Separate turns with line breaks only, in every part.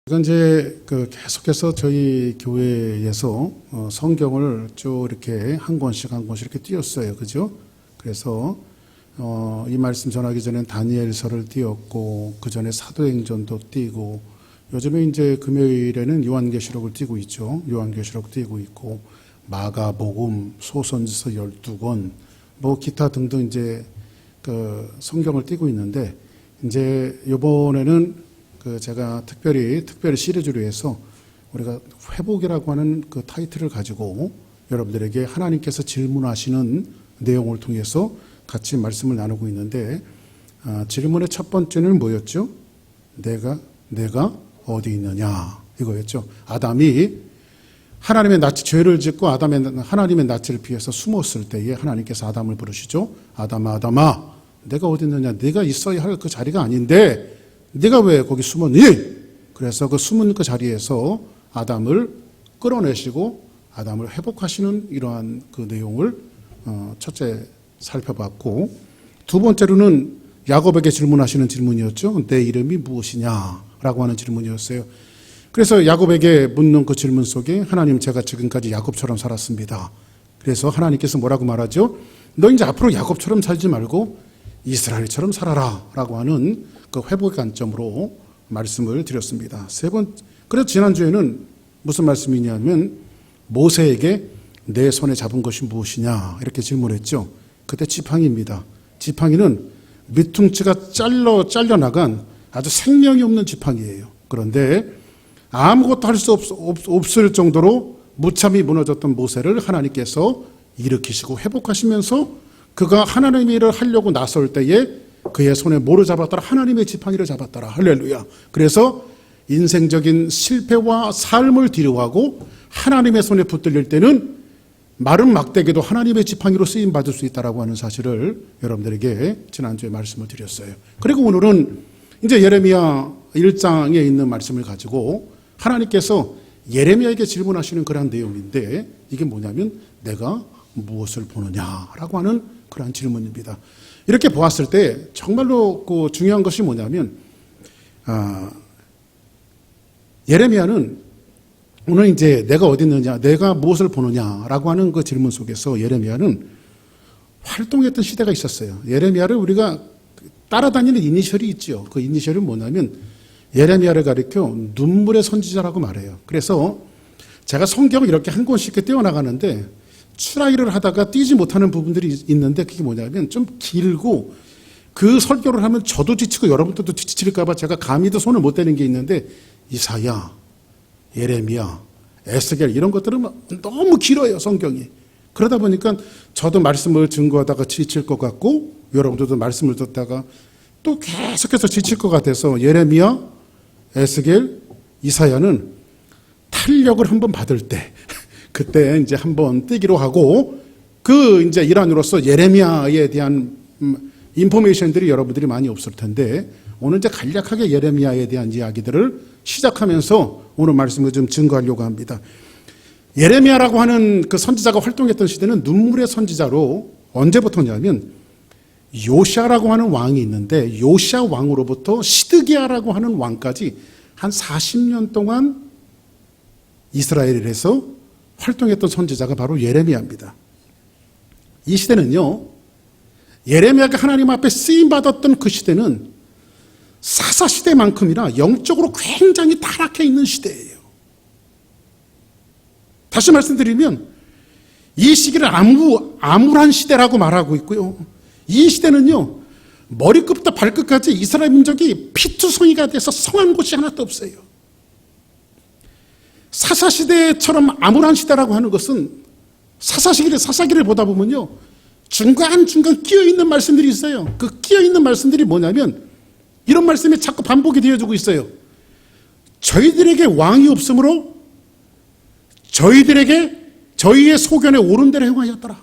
제가 이제 계속해서 저희 교회에서 성경을 쭉 이렇게 한 권씩 이렇게 띄웠어요. 그죠? 그래서 이 말씀 전하기 전엔 다니엘서를 띄웠고, 그 전에 사도행전도 띄고, 요즘에 이제 금요일에는 요한계시록을 띄고 있죠. 요한계시록 띄고 있고, 마가복음, 소선지서 12권, 뭐 기타 등등 이제 성경을 띄고 있는데, 이제 이번에는 제가 특별히 시리즈로 해서 우리가 회복이라고 하는 그 타이틀을 가지고 여러분들에게 하나님께서 질문하시는 내용을 통해서 같이 말씀을 나누고 있는데, 질문의 첫 번째는 뭐였죠? 내가 어디 있느냐, 이거였죠. 아담이 하나님의 낯이 죄를 짓고 하나님의 낯을 피해서 숨었을 때에 하나님께서 아담을 부르시죠. 아담아, 내가 어디 있느냐? 내가 있어야 할 그 자리가 아닌데 네가 왜 거기 숨었니? 그래서 그 숨은 그 자리에서 아담을 끌어내시고 아담을 회복하시는 이러한 그 내용을 첫째 살펴봤고, 두 번째로는 야곱에게 질문하시는 질문이었죠. 내 이름이 무엇이냐라고 하는 질문이었어요. 그래서 야곱에게 묻는 그 질문 속에, 하나님, 제가 지금까지 야곱처럼 살았습니다. 그래서 하나님께서 뭐라고 말하죠? 너 이제 앞으로 야곱처럼 살지 말고 이스라엘처럼 살아라 라고 하는 그 회복 관점으로 말씀을 드렸습니다. 그래서 지난주에는 무슨 말씀이냐면, 모세에게 내 손에 잡은 것이 무엇이냐 이렇게 질문했죠. 그때 지팡이입니다. 지팡이는 밑둥치가 잘려나간 아주 생명이 없는 지팡이예요. 그런데 아무것도 할 수 없을 정도로 무참히 무너졌던 모세를 하나님께서 일으키시고 회복하시면서 그가 하나님의 일을 하려고 나설 때에 그의 손에 뭐를 잡았더라? 하나님의 지팡이를 잡았더라. 할렐루야. 그래서 인생적인 실패와 삶을 뒤로하고 하나님의 손에 붙들릴 때는 마른 막대기도 하나님의 지팡이로 쓰임 받을 수 있다라고 하는 사실을 여러분들에게 지난주에 말씀을 드렸어요. 그리고 오늘은 이제 예레미야 1장에 있는 말씀을 가지고 하나님께서 예레미야에게 질문하시는 그런 내용인데, 이게 뭐냐면 내가 무엇을 보느냐라고 하는 그런 질문입니다. 이렇게 보았을 때 정말로 그 중요한 것이 뭐냐면, 예레미야는 오늘 이제 내가 어디 있느냐, 내가 무엇을 보느냐라고 하는 그 질문 속에서 예레미야는 활동했던 시대가 있었어요. 예레미야를 우리가 따라다니는 이니셜이 있죠. 그 이니셜은 뭐냐면 예레미야를 가리켜 눈물의 선지자라고 말해요. 그래서 제가 성경을 이렇게 한 권씩 떼어나가는데 출하기를 하다가 띄지 못하는 부분들이 있는데, 그게 뭐냐면 좀 길고 그 설교를 하면 저도 지치고 여러분들도 지칠까봐 제가 감히도 손을 못 대는 게 있는데, 이사야, 예레미야, 에스겔 이런 것들은 너무 길어요, 성경이. 그러다 보니까 저도 말씀을 증거하다가 지칠 것 같고 여러분들도 말씀을 듣다가 또 계속해서 지칠 것 같아서 예레미야, 에스겔, 이사야는 탄력을 한번 받을 때 그때 이제 한번 떼기로 하고, 그 이제 일환으로서 예레미야에 대한 인포메이션들이 여러분들이 많이 없을 텐데, 오늘 이제 간략하게 예레미야에 대한 이야기들을 시작하면서 오늘 말씀을 좀 증거하려고 합니다. 예레미야라고 하는 그 선지자가 활동했던 시대는 눈물의 선지자로, 언제부터냐면 요시아라고 하는 왕이 있는데, 요시아 왕으로부터 시드기야라고 하는 왕까지 한 40년 동안 이스라엘에서 활동했던 선지자가 바로 예레미야입니다. 이 시대는요, 예레미야가 하나님 앞에 쓰임받았던 그 시대는 사사시대만큼이나 영적으로 굉장히 타락해 있는 시대예요. 다시 말씀드리면 이 시기를 암울한 시대라고 말하고 있고요, 이 시대는요, 머리끝부터 발끝까지 이스라엘 민족이 피투성이가 돼서 성한 곳이 하나도 없어요. 사사시대처럼 암울한 시대라고 하는 것은 사사기를 보다 보면요, 중간중간 끼어있는 말씀들이 있어요. 그 끼어있는 말씀들이 뭐냐면 이런 말씀이 자꾸 반복이 되어지고 있어요. 저희들에게 왕이 없으므로 저희의 소견에 옳은 대로 행하였더라.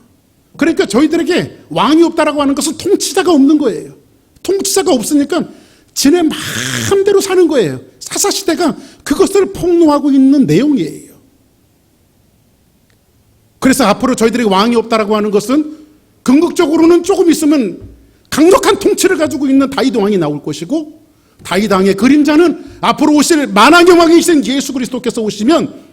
그러니까 저희들에게 왕이 없다라고 하는 것은 통치자가 없는 거예요. 통치자가 없으니까 지네 마음대로 사는 거예요. 사사시대가 그것을 폭로하고 있는 내용이에요. 그래서 앞으로 저희들에게 왕이 없다라고 하는 것은 궁극적으로는 조금 있으면 강력한 통치를 가지고 있는 다윗 왕이 나올 것이고, 다윗 왕의 그림자는 앞으로 오실 만왕의 왕이신 예수 그리스도께서 오시면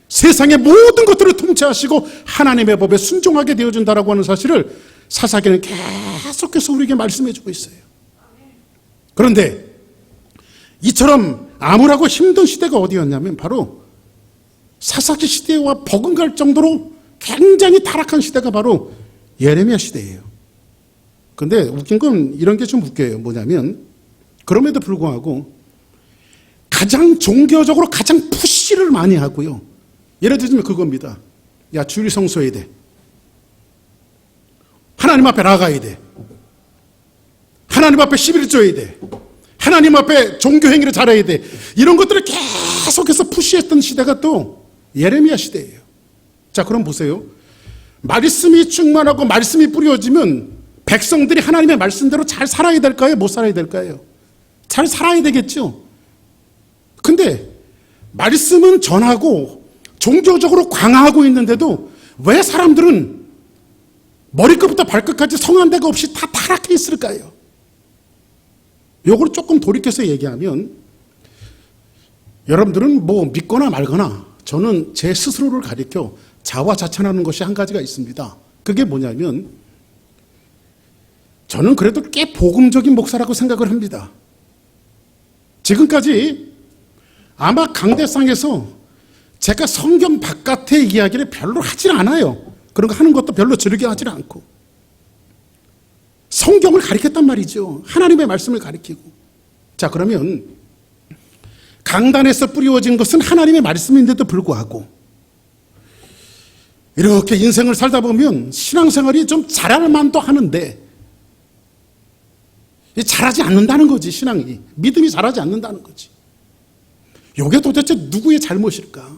세상의 모든 것들을 통치하시고 하나님의 법에 순종하게 되어준다라고 하는 사실을 사사기는 계속해서 우리에게 말씀해 주고 있어요. 그런데 이처럼 암울하고 힘든 시대가 어디였냐면 바로 사사기 시대와 버금갈 정도로 굉장히 타락한 시대가 바로 예레미야 시대예요. 근데 웃긴 건 이런 게 좀 웃겨요. 뭐냐면 그럼에도 불구하고 가장 종교적으로 가장 푸시를 많이 하고요. 예를 들면 그겁니다. 야, 주일 성수해야 돼. 하나님 앞에 나가야 돼. 하나님 앞에 11일 줘야 돼. 하나님 앞에 종교 행위를 잘해야 돼. 이런 것들을 계속해서 푸시했던 시대가 또 예레미야 시대예요. 자, 그럼 보세요. 말씀이 충만하고 말씀이 뿌려지면 백성들이 하나님의 말씀대로 잘 살아야 될까요? 못 살아야 될까요? 잘 살아야 되겠죠. 근데 말씀은 전하고 종교적으로 강화하고 있는데도 왜 사람들은 머리끝부터 발끝까지 성한 데가 없이 다 타락해 있을까요? 요걸 조금 돌이켜서 얘기하면 여러분들은 뭐 믿거나 말거나 저는 제 스스로를 가리켜 자화자찬하는 것이 한 가지가 있습니다. 그게 뭐냐면 저는 그래도 꽤 복음적인 목사라고 생각을 합니다. 지금까지 아마 강대상에서 제가 성경 바깥의 이야기를 별로 하질 않아요. 그런 거 하는 것도 별로 즐겨 하질 않고 성경을 가리켰단 말이죠. 하나님의 말씀을 가리키고. 자, 그러면 강단에서 뿌려진 것은 하나님의 말씀인데도 불구하고 이렇게 인생을 살다 보면 신앙생활이 좀 잘할 만도 하는데 잘하지 않는다는 거지. 신앙이, 믿음이 잘하지 않는다는 거지. 이게 도대체 누구의 잘못일까?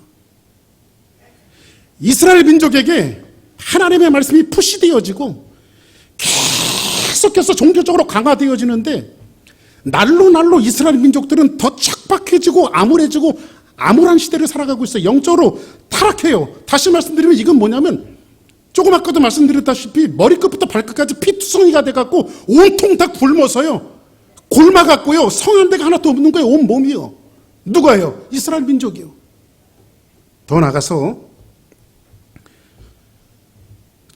이스라엘 민족에게 하나님의 말씀이 푸시되어지고 계속해서 종교적으로 강화되어지는데 날로 이스라엘 민족들은 더 척박해지고 암울해지고 암울한 시대를 살아가고 있어요. 영적으로 타락해요. 다시 말씀드리면 이건 뭐냐면 조금 아까도 말씀드렸다시피 머리끝부터 발끝까지 피투성이가 돼갖고 온통 다 굶어서요. 골마갖고요. 성한 데가 하나도 없는 거예요. 온 몸이요. 누가요? 이스라엘 민족이요. 더 나가서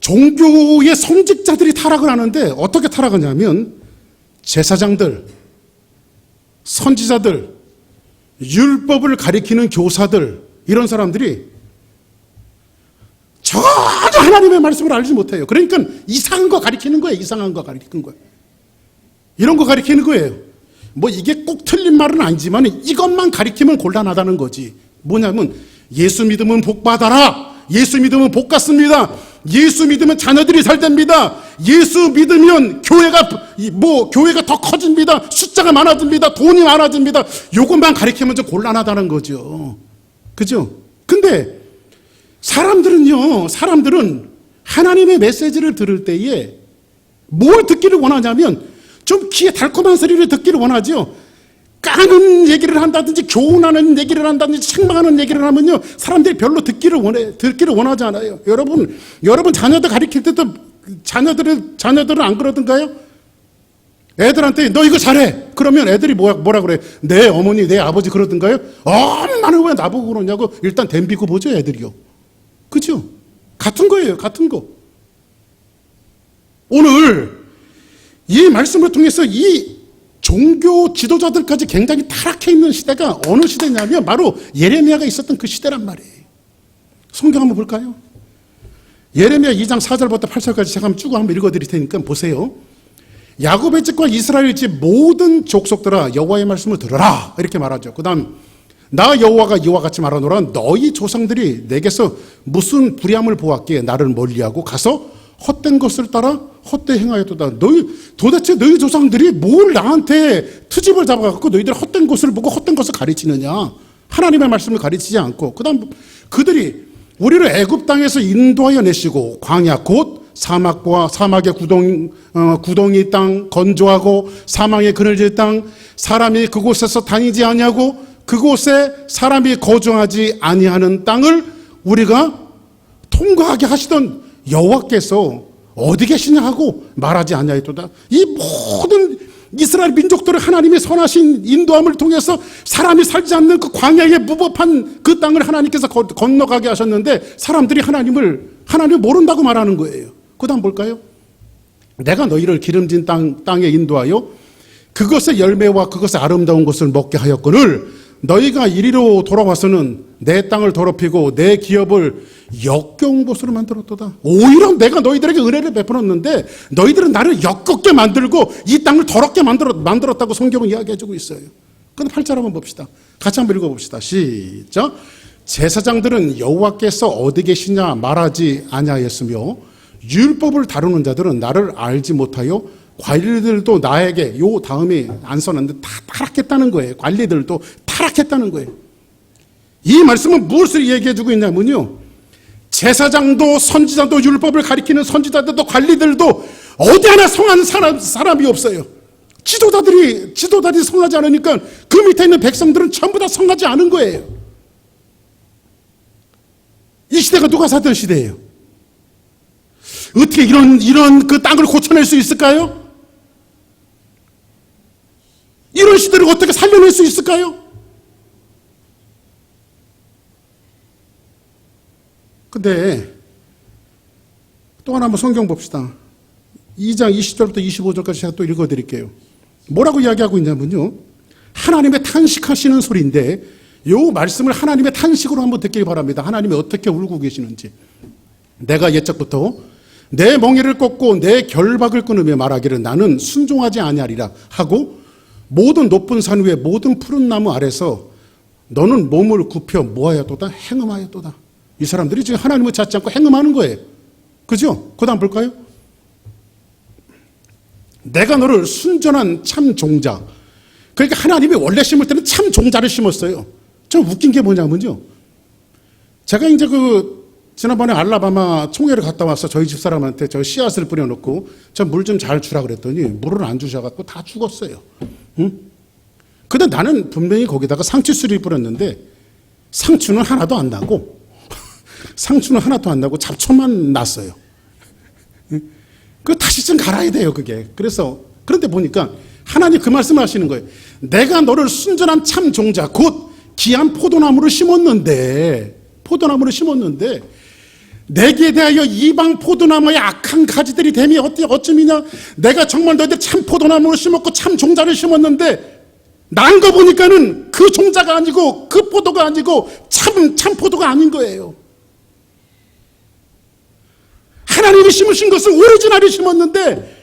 종교의 성직자들이 타락을 하는데 어떻게 타락하냐면 제사장들, 선지자들, 율법을 가리키는 교사들 이런 사람들이 전혀 하나님의 말씀을 알지 못해요. 그러니까 이상한 거 가리키는 거예요. 이상한 거 가리키는 거예요. 이런 거 가리키는 거예요. 뭐 이게 꼭 틀린 말은 아니지만 이것만 가리키면 곤란하다는 거지. 뭐냐면 예수 믿으면 복 받아라. 예수 믿으면 복 받습니다. 예수 믿으면 자녀들이 잘 됩니다. 예수 믿으면 교회가 더 커집니다. 숫자가 많아집니다. 돈이 많아집니다. 요것만 가리키면 좀 곤란하다는 거죠. 그죠? 근데 사람들은 하나님의 메시지를 들을 때에 뭘 듣기를 원하냐면 좀 귀에 달콤한 소리를 듣기를 원하죠. 까는 얘기를 한다든지 교훈하는 얘기를 한다든지 책망하는 얘기를 하면요 사람들이 별로 듣기를 원하지 않아요. 여러분 자녀들 가르칠 때도 자녀들은 안 그러던가요? 애들한테 너 이거 잘해. 그러면 애들이 뭐라 그래? 내 어머니 내 아버지 그러던가요? 엄마는 왜 나보고 그러냐고 일단 덤비고 보죠 애들이요. 그죠? 같은 거예요. 같은 거. 오늘 이 말씀을 통해서 이 종교 지도자들까지 굉장히 타락해 있는 시대가 어느 시대냐면 바로 예레미야가 있었던 그 시대란 말이에요. 성경 한번 볼까요? 예레미야 2장 4절부터 8절까지 제가 한번 읽어드릴 테니까 보세요. 야곱의 집과 이스라엘 집 모든 족속들아 여호와의 말씀을 들어라 이렇게 말하죠. 그 다음 나 여호와가 이와 같이 말하노라 너희 조상들이 내게서 무슨 불의함을 보았기에 나를 멀리하고 가서 헛된 것을 따라 헛되이 행하였도다. 도대체 너희 조상들이 뭘 나한테 트집을 잡아갖고 너희들 헛된 것을 보고 헛된 것을 가르치느냐. 하나님의 말씀을 가르치지 않고 그 다음 그들이 우리를 애굽 땅에서 인도하여 내시고 광야 곧 사막과 사막의 구덩이 땅 건조하고 사망의 그늘질 땅 사람이 그곳에서 다니지 아니하고 그곳에 사람이 거주하지 아니하는 땅을 우리가 통과하게 하시던 여호와께서 어디 계시냐 하고 말하지 아니하였도다. 이 모든 이스라엘 민족들을 하나님의 선하신 인도함을 통해서 사람이 살지 않는 그 광야의 무법한 그 땅을 하나님께서 건너가게 하셨는데 사람들이 하나님을 모른다고 말하는 거예요. 그 다음 볼까요? 내가 너희를 기름진 땅에 인도하여 그것의 열매와 그것의 아름다운 것을 먹게 하였거늘 너희가 이리로 돌아와서는 내 땅을 더럽히고 내 기업을 역겨운 곳으로 만들었도다. 오히려 내가 너희들에게 은혜를 베풀었는데 너희들은 나를 역겹게 만들고 이 땅을 더럽게 만들었다고 성경은 이야기해주고 있어요. 그런데 8절 한번 봅시다. 같이 한번 읽어봅시다. 시작. 제사장들은 여호와께서 어디 계시냐 말하지 아니하였으며 율법을 다루는 자들은 나를 알지 못하여 관리들도 나에게 요 다음에 안 써놨는데 다 타락했다는 거예요. 관리들도 타락했다는 거예요. 이 말씀은 무엇을 얘기해주고 있냐면요, 제사장도 선지자도 율법을 가리키는 선지자들도 관리들도 어디 하나 성한 사람이 없어요. 지도자들이 성하지 않으니까 그 밑에 있는 백성들은 전부 다 성하지 않은 거예요. 이 시대가 누가 살던 시대예요? 어떻게 이런 그 땅을 고쳐낼 수 있을까요? 이런 시대를 어떻게 살려낼 수 있을까요? 근데 또 하나 한번 성경 봅시다. 2장 20절부터 25절까지 제가 또 읽어드릴게요. 뭐라고 이야기하고 있냐면요, 하나님의 탄식하시는 소리인데 이 말씀을 하나님의 탄식으로 한번 듣길 바랍니다. 하나님이 어떻게 울고 계시는지. 내가 옛적부터 내 멍에를 꺾고 내 결박을 끊으며 말하기를 나는 순종하지 아니하리라 하고 모든 높은 산 위에 모든 푸른 나무 아래서 너는 몸을 굽혀 모하였도다 행음하였도다. 이 사람들이 지금 하나님을 찾지 않고 행음하는 거예요. 그죠? 그 다음 볼까요? 내가 너를 순전한 참 종자. 그러니까 하나님이 원래 심을 때는 참 종자를 심었어요. 좀 웃긴 게 뭐냐면요, 제가 이제 지난번에 알라바마 총회를 갔다 와서 저희 집사람한테 저 씨앗을 뿌려놓고 저 물 좀 잘 주라 그랬더니 물을 안 주셔갖고 다 죽었어요. 응? 근데 나는 분명히 거기다가 상추수를 뿌렸는데 상추는 하나도 안 나고 상추는 하나도 안 나고 잡초만 났어요. 그 다시 좀 갈아야 돼요, 그게. 그런데 보니까 하나님 그 말씀을 하시는 거예요. 내가 너를 순전한 참 종자 곧 귀한 포도나무를 심었는데 내게 대하여 이방 포도나무의 악한 가지들이 됨이 어쯤이냐. 내가 정말 너희들 참 포도나무를 심었고 참 종자를 심었는데 난 거 보니까는 그 종자가 아니고 그 포도가 아니고 참 포도가 아닌 거예요. 하나님이 심으신 것은 오리지널이 심었는데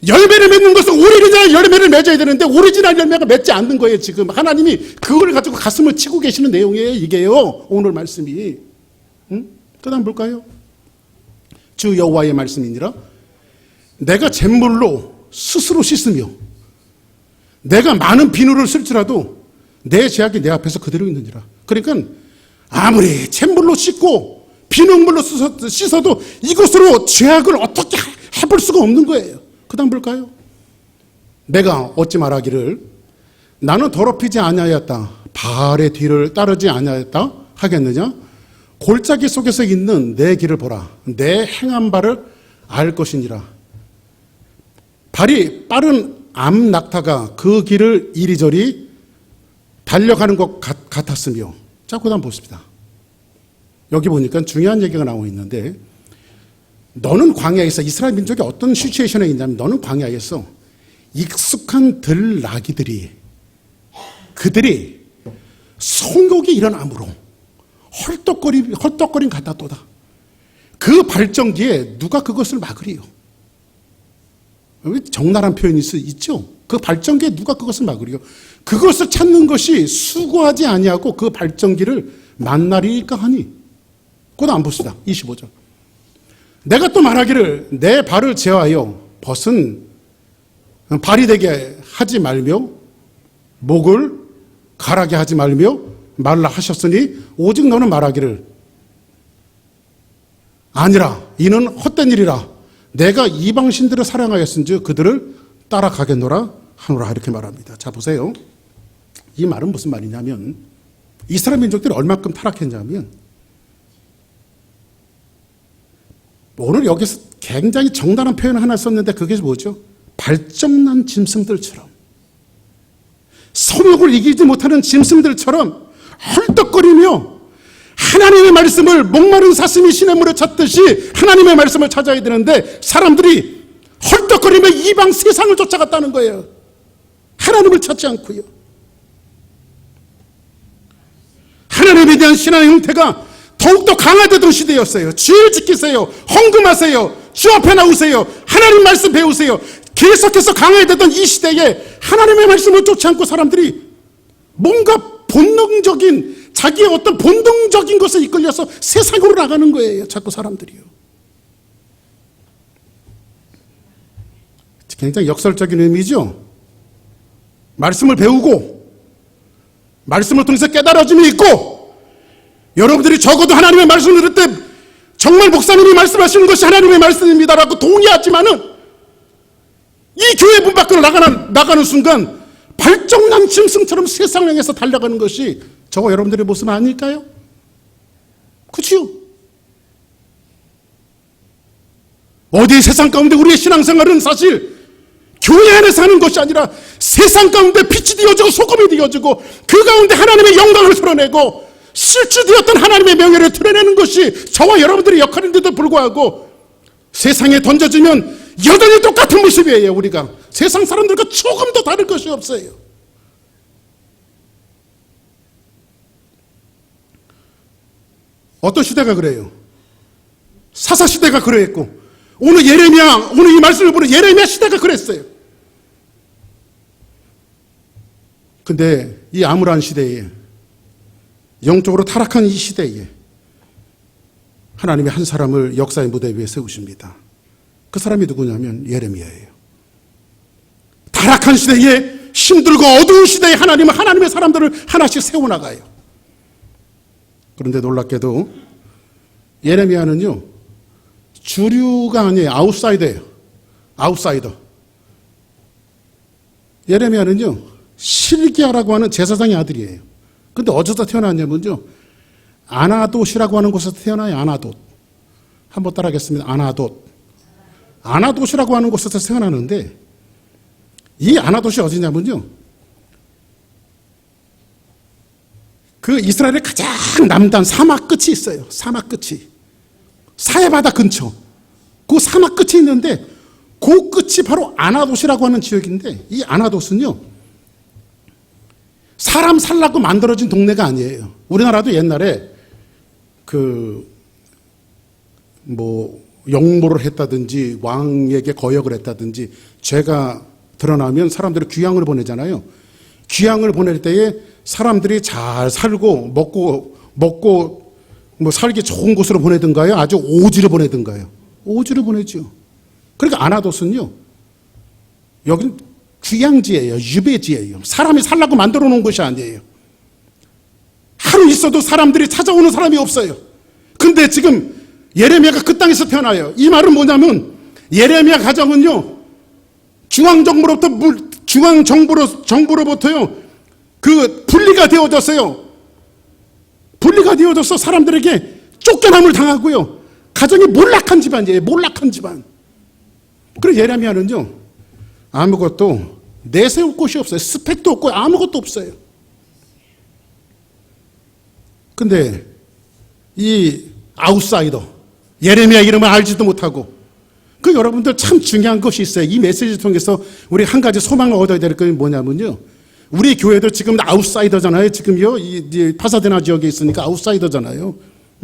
열매를 맺는 것은 오리지널 열매를 맺어야 되는데 오리지널 열매가 맺지 않는 거예요. 지금 하나님이 그걸 가지고 가슴을 치고 계시는 내용이에요. 이게요, 오늘 말씀이. 응? 그 다음 볼까요? 주 여호와의 말씀이니라. 내가 잿물로 스스로 씻으며 내가 많은 비누를 쓸지라도 내 죄악이 내 앞에서 그대로 있느니라. 그러니까 아무리 잿물로 씻고 비눗물로 씻어도 이것으로 죄악을 어떻게 해볼 수가 없는 거예요. 그 다음 볼까요? 내가 어찌 말하기를 나는 더럽히지 아니하였다, 바알의 뒤를 따르지 아니하였다 하겠느냐? 골짜기 속에서 있는 내 길을 보라. 내 행한 바를 알 것이니라. 발이 빠른 암 낙타가 그 길을 이리저리 달려가는 것 같았으며. 자, 그 다음 보십니다. 여기 보니까 중요한 얘기가 나오고 있는데, 너는 광야에서, 이스라엘 민족이 어떤 시츄에이션에 있냐면, 너는 광야에서 익숙한 들나귀들이 그들이 성욕이 일어남으로 헐떡거림 같았도다. 그 발전기에 누가 그것을 막으리요? 적나라한 표현이 있죠. 그 발전기에 누가 그것을 막으리요? 그것을 찾는 것이 수고하지 아니하고 그 발전기를 만나리까 하니. 그것도 안 봅시다. 25절. 내가 또 말하기를 내 발을 제어하여 벗은 발이 되게 하지 말며 목을 가라게 하지 말며 말라 하셨으니 오직 너는 말하기를 아니라 이는 헛된 일이라. 내가 이방신들을 사랑하였은즉 그들을 따라가겠노라 하노라. 이렇게 말합니다. 자, 보세요. 이 말은 무슨 말이냐면 이스라엘 민족들이 얼마큼 타락했냐면, 오늘 여기서 굉장히 정당한 표현을 하나 썼는데 그게 뭐죠? 발정난 짐승들처럼, 성욕을 이기지 못하는 짐승들처럼 헐떡거리며 하나님의 말씀을 목마른 사슴이 시냇물을 찾듯이 하나님의 말씀을 찾아야 되는데 사람들이 헐떡거리며 이방 세상을 쫓아갔다는 거예요. 하나님을 찾지 않고요. 하나님에 대한 신앙의 형태가 더욱더 강화되던 시대였어요. 주를 지키세요. 헌금하세요. 주 앞에 나오세요. 하나님 말씀 배우세요. 계속해서 강화되던 이 시대에 하나님의 말씀을 쫓지 않고 사람들이 뭔가 본능적인, 자기의 어떤 본능적인 것에 이끌려서 세상으로 나가는 거예요. 자꾸 사람들이요. 굉장히 역설적인 의미죠. 말씀을 배우고 말씀을 통해서 깨달아짐이 있고, 여러분들이 적어도 하나님의 말씀을 들을 때 정말 목사님이 말씀하시는 것이 하나님의 말씀입니다라고 동의하지만은 이 교회 문 밖으로 나가는 순간 발정난 짐승처럼 세상을 향해서 달려가는 것이 저와 여러분들의 모습 아닐까요? 그렇죠? 어디 세상 가운데 우리의 신앙생활은 사실 교회 안에서 하는 것이 아니라 세상 가운데 빛이 되어지고 소금이 되어지고 그 가운데 하나님의 영광을 드러내고 실주되었던 하나님의 명예를 드러내는 것이 저와 여러분들의 역할인데도 불구하고 세상에 던져지면 여전히 똑같은 모습이에요. 우리가 세상 사람들과 조금도 다를 것이 없어요. 어떤 시대가 그래요? 사사 시대가 그랬고, 오늘 이 말씀을 보는 예레미야 시대가 그랬어요. 근데 이 암울한 시대에, 영적으로 타락한 이 시대에 하나님이 한 사람을 역사의 무대 위에 세우십니다. 그 사람이 누구냐면 예레미야예요. 타락한 시대에, 힘들고 어두운 시대에 하나님은 하나님의 사람들을 하나씩 세워나가요. 그런데 놀랍게도 예레미야는요, 주류가 아니에요. 아웃사이더예요. 아웃사이더. 예레미야는요, 실기야라고 하는 제사장의 아들이에요. 근데 어디서 태어났냐면요, 아나돗이라고 하는 곳에서 태어나요. 아나돗. 한번 따라하겠습니다. 아나돗. 아나돗이라고 하는 곳에서 태어나는데, 이 아나돗이 어디냐면요, 그 이스라엘의 가장 남단 사막 끝이 있어요. 사막 끝이. 사해바다 근처. 그 사막 끝이 있는데 그 끝이 바로 아나돗이라고 하는 지역인데, 이 아나돗은요, 사람 살라고 만들어진 동네가 아니에요. 우리나라도 옛날에 영모를 했다든지 왕에게 거역을 했다든지 죄가 드러나면 사람들이 귀향을 보내잖아요. 귀향을 보낼 때에 사람들이 잘 살고 먹고 살기 좋은 곳으로 보내든가요, 아주 오지로 보내든가요. 오지로 보내죠. 그러니까 아나돗은요, 여기는 귀향지예요. 유배지예요. 사람이 살라고 만들어 놓은 것이 아니에요. 하루 있어도 사람들이 찾아오는 사람이 없어요. 근데 지금 예레미야가 그 땅에서 태어나요. 이 말은 뭐냐면 예레미야 가정은요, 중앙정부로부터요, 그 분리가 되어졌어요. 분리가 되어져서 사람들에게 쫓겨남을 당하고요, 가정이 몰락한 집안이에요. 몰락한 집안. 그리고 예레미야는요, 아무것도 내세울 곳이 없어요. 스펙도 없고 아무것도 없어요. 근데 이 아웃사이더 예레미야 이름을 알지도 못하고, 그 여러분들 참 중요한 것이 있어요. 이 메시지를 통해서 우리 한 가지 소망을 얻어야 될 게 뭐냐면요, 우리 교회도 지금 아웃사이더잖아요. 지금요, 이 파사데나 지역에 있으니까 아웃사이더잖아요.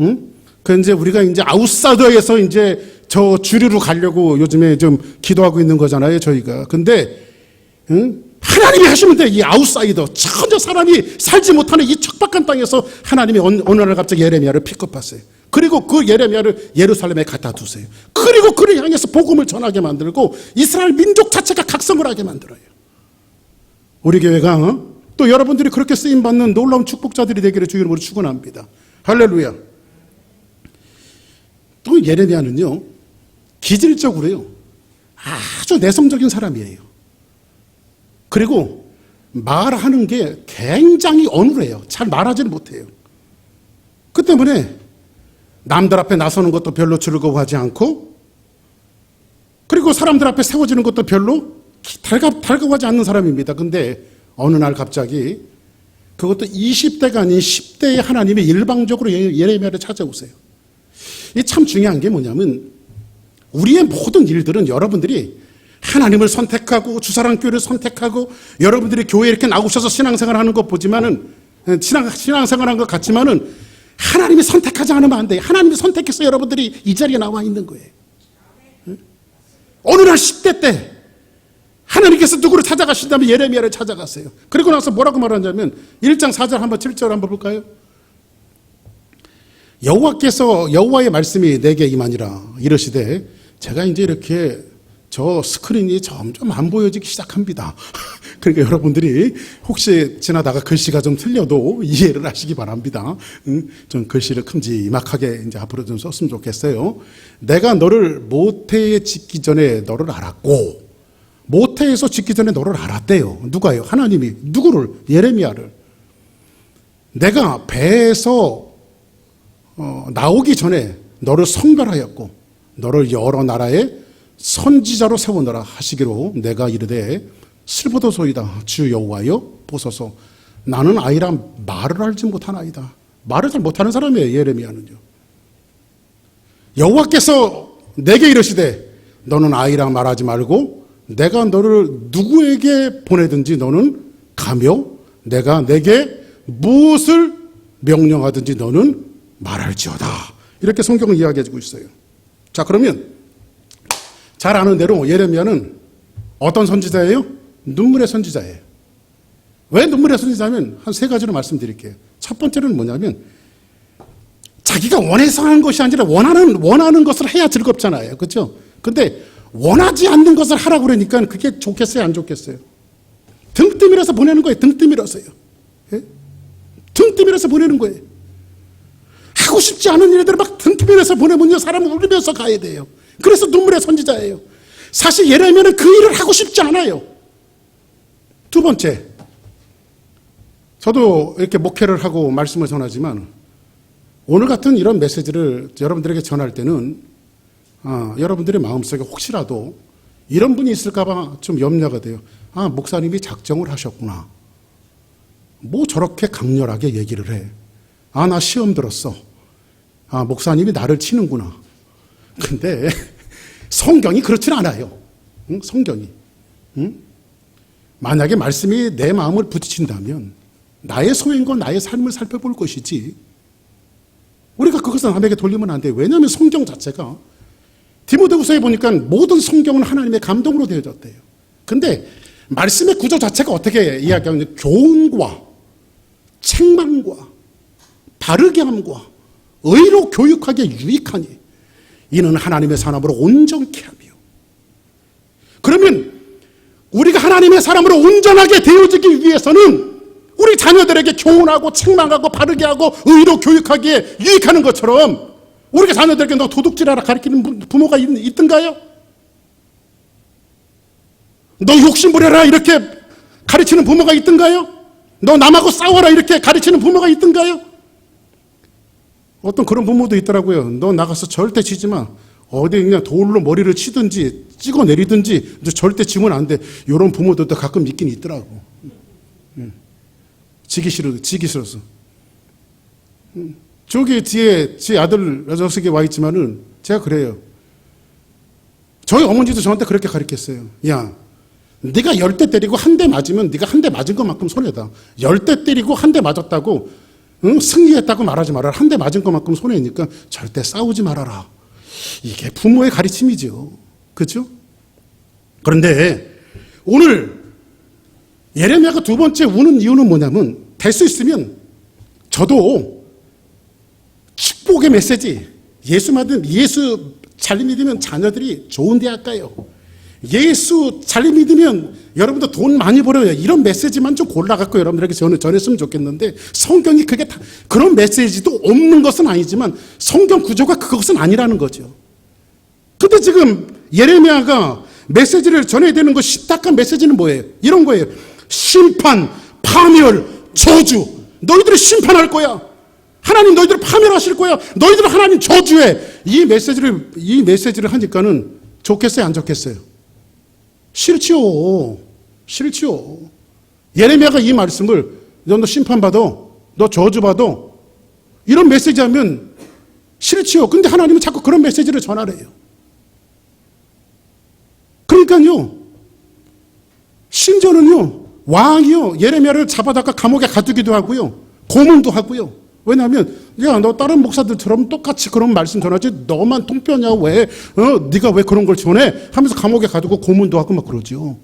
응? 그 이제 우리가 이제 아웃사이더에서 이제 저 주류로 가려고 요즘에 좀 기도하고 있는 거잖아요, 저희가. 근데 하나님이 하시면 돼. 이 아웃사이더, 전혀 사람이 살지 못하는 이 척박한 땅에서 하나님이 어느 날 갑자기 예레미야를 픽업하세요. 그리고 그 예레미야를 예루살렘에 갖다 두세요. 그리고 그를 향해서 복음을 전하게 만들고 이스라엘 민족 자체가 각성을 하게 만들어요. 우리 교회가 또 여러분들이 그렇게 쓰임받는 놀라운 축복자들이 되기를 주의 이름으로 축원합니다. 할렐루야. 또 예레미야는요, 기질적으로요, 아주 내성적인 사람이에요. 그리고 말하는 게 굉장히 어눌해요. 잘 말하지는 못해요. 그 때문에 남들 앞에 나서는 것도 별로 즐거워하지 않고, 그리고 사람들 앞에 세워지는 것도 별로 달가워하지 않는 사람입니다. 근데 어느 날 갑자기 그것도 20대가 아닌 10대의 하나님이 일방적으로 예레미야를 찾아오세요. 이게 참 중요한 게 뭐냐면 우리의 모든 일들은 여러분들이 하나님을 선택하고 주사랑교회를 선택하고 여러분들이 교회에 이렇게 나오셔서 신앙생활하는 것 보지만은 신앙생활한 것 같지만은 하나님이 선택하지 않으면 안 돼요. 하나님이 선택해서 여러분들이 이 자리에 나와 있는 거예요. 어느 날 10대 때 하나님께서 누구를 찾아가신다면 예레미야를 찾아갔어요. 그리고 나서 뭐라고 말하냐면 1장 4절 한번 7절 한번 볼까요? 여호와의 말씀이 내게 임하니라 이르시되 제가 이제 이렇게 저 스크린이 점점 안 보여지기 시작합니다. 그러니까 여러분들이 혹시 지나다가 글씨가 좀 틀려도 이해를 하시기 바랍니다. 좀 글씨를 큼지막하게 이제 앞으로 좀 썼으면 좋겠어요. 내가 너를 모태에 짓기 전에 너를 알았고, 모태에서 짓기 전에 너를 알았대요. 누가요? 하나님이. 누구를? 예레미야를. 내가 배에서 나오기 전에 너를 성별하였고 너를 여러 나라의 선지자로 세우노라 하시기로 내가 이르되 슬프도소이다 주 여호와여 보소서 나는 아이라 말을 알지 못하나이다. 말을 잘 못하는 사람이에요. 예레미야는요. 여호와께서 내게 이르시되 너는 아이라 말하지 말고 내가 너를 누구에게 보내든지 너는 가며 내가 내게 무엇을 명령하든지 너는 말할지어다. 이렇게 성경을 이야기해주고 있어요. 자, 그러면 잘 아는 대로 예레미야는 어떤 선지자예요? 눈물의 선지자예요. 왜 눈물의 선지자냐면 한 3가지로 말씀드릴게요. 첫 번째는 뭐냐면 자기가 원해서 하는 것이 아니라 원하는 것을 해야 즐겁잖아요. 그렇죠? 근데 원하지 않는 것을 하라고 그러니까 그게 좋겠어요? 안 좋겠어요? 등 뜨밀어서 보내는 거예요. 등 뜨밀어서요. 예? 등 뜨밀어서 보내는 거예요. 하고 싶지 않은 일들을 막 등 뜨밀어서 보내면요 사람은 울면서 가야 돼요. 그래서 눈물의 선지자예요. 사실 예레미야는 그 일을 하고 싶지 않아요. 두 번째, 저도 이렇게 목회를 하고 말씀을 전하지만 오늘 같은 이런 메시지를 여러분들에게 전할 때는 여러분들의 마음속에 혹시라도 이런 분이 있을까 봐 좀 염려가 돼요. 목사님이 작정을 하셨구나. 뭐 저렇게 강렬하게 얘기를 해. 나 시험 들었어. 목사님이 나를 치는구나. 근데 성경이 그렇진 않아요. 성경이. 만약에 말씀이 내 마음을 부딪힌다면 나의 소행과 나의 삶을 살펴볼 것이지 우리가 그것을 남에게 돌리면 안 돼요. 왜냐하면 성경 자체가 디모데후서에 보니까 모든 성경은 하나님의 감동으로 되어졌대요. 근데 말씀의 구조 자체가 어떻게 이야기하냐면 교훈과 책망과 바르게 함과 의로 교육하기에 유익하니 이는 하나님의 사람으로 온전케 하며. 그러면 우리가 하나님의 사람으로 온전하게 되어지기 위해서는 우리 자녀들에게 교훈하고 책망하고 바르게 하고 의로 교육하기에 유익하는 것처럼 우리가 자녀들에게 너 도둑질하라 가르치는 부모가 있던가요? 너 욕심부려라 이렇게 가르치는 부모가 있던가요? 너 남하고 싸워라 이렇게 가르치는 부모가 있던가요? 어떤 그런 부모도 있더라고요. 너 나가서 절대 치지 마. 어디 그냥 돌로 머리를 치든지 찍어 내리든지 절대 치면 안 돼. 이런 부모들도 가끔 있긴 있더라고. 지기 싫어서. 저기 뒤에 제 아들 녀석이 와 있지만은 제가 그래요. 저희 어머니도 저한테 그렇게 가르쳤어요. 야, 네가 10대 때리고 한 대 맞으면 네가 한 대 맞은 것만큼 손해다. 10대 때리고 한 대 맞았다고 승리했다고 말하지 말아라. 한 대 맞은 것만큼 손해니까 절대 싸우지 말아라. 이게 부모의 가르침이죠. 그렇죠? 그런데 오늘 예레미야가 두 번째 우는 이유는 뭐냐면 될 수 있으면 저도 축복의 메시지 예수 잘 믿으면 자녀들이 좋은 대학 가요. 예수 잘 믿으면 여러분도 돈 많이 벌어요. 이런 메시지만 좀 골라갖고 여러분들에게 전했으면 좋겠는데 성경이 그게 다 그런 메시지도 없는 것은 아니지만 성경 구조가 그것은 아니라는 거죠. 근데 지금 예레미야가 메시지를 전해야 되는 거 심각한 메시지는 뭐예요? 이런 거예요. 심판, 파멸, 저주. 너희들이 심판할 거야. 하나님 너희들을 파멸하실 거야. 너희들은 하나님 저주해. 이 메시지를 하니까는 좋겠어요, 안 좋겠어요? 싫지요. 싫지요. 예레미야가 이 말씀을 너 심판받아, 너 저주받아, 이런 메시지 하면 싫지요. 근데 하나님은 자꾸 그런 메시지를 전하래요. 그러니까요, 심지어는요, 왕이요, 예레미야를 잡아다가 감옥에 가두기도 하고요, 고문도 하고요. 왜냐하면, 야, 너 다른 목사들처럼 똑같이 그런 말씀 전하지, 너만 통뼈냐, 왜, 네가 왜 그런 걸 전해? 하면서 감옥에 가두고 고문도 하고 막 그러죠.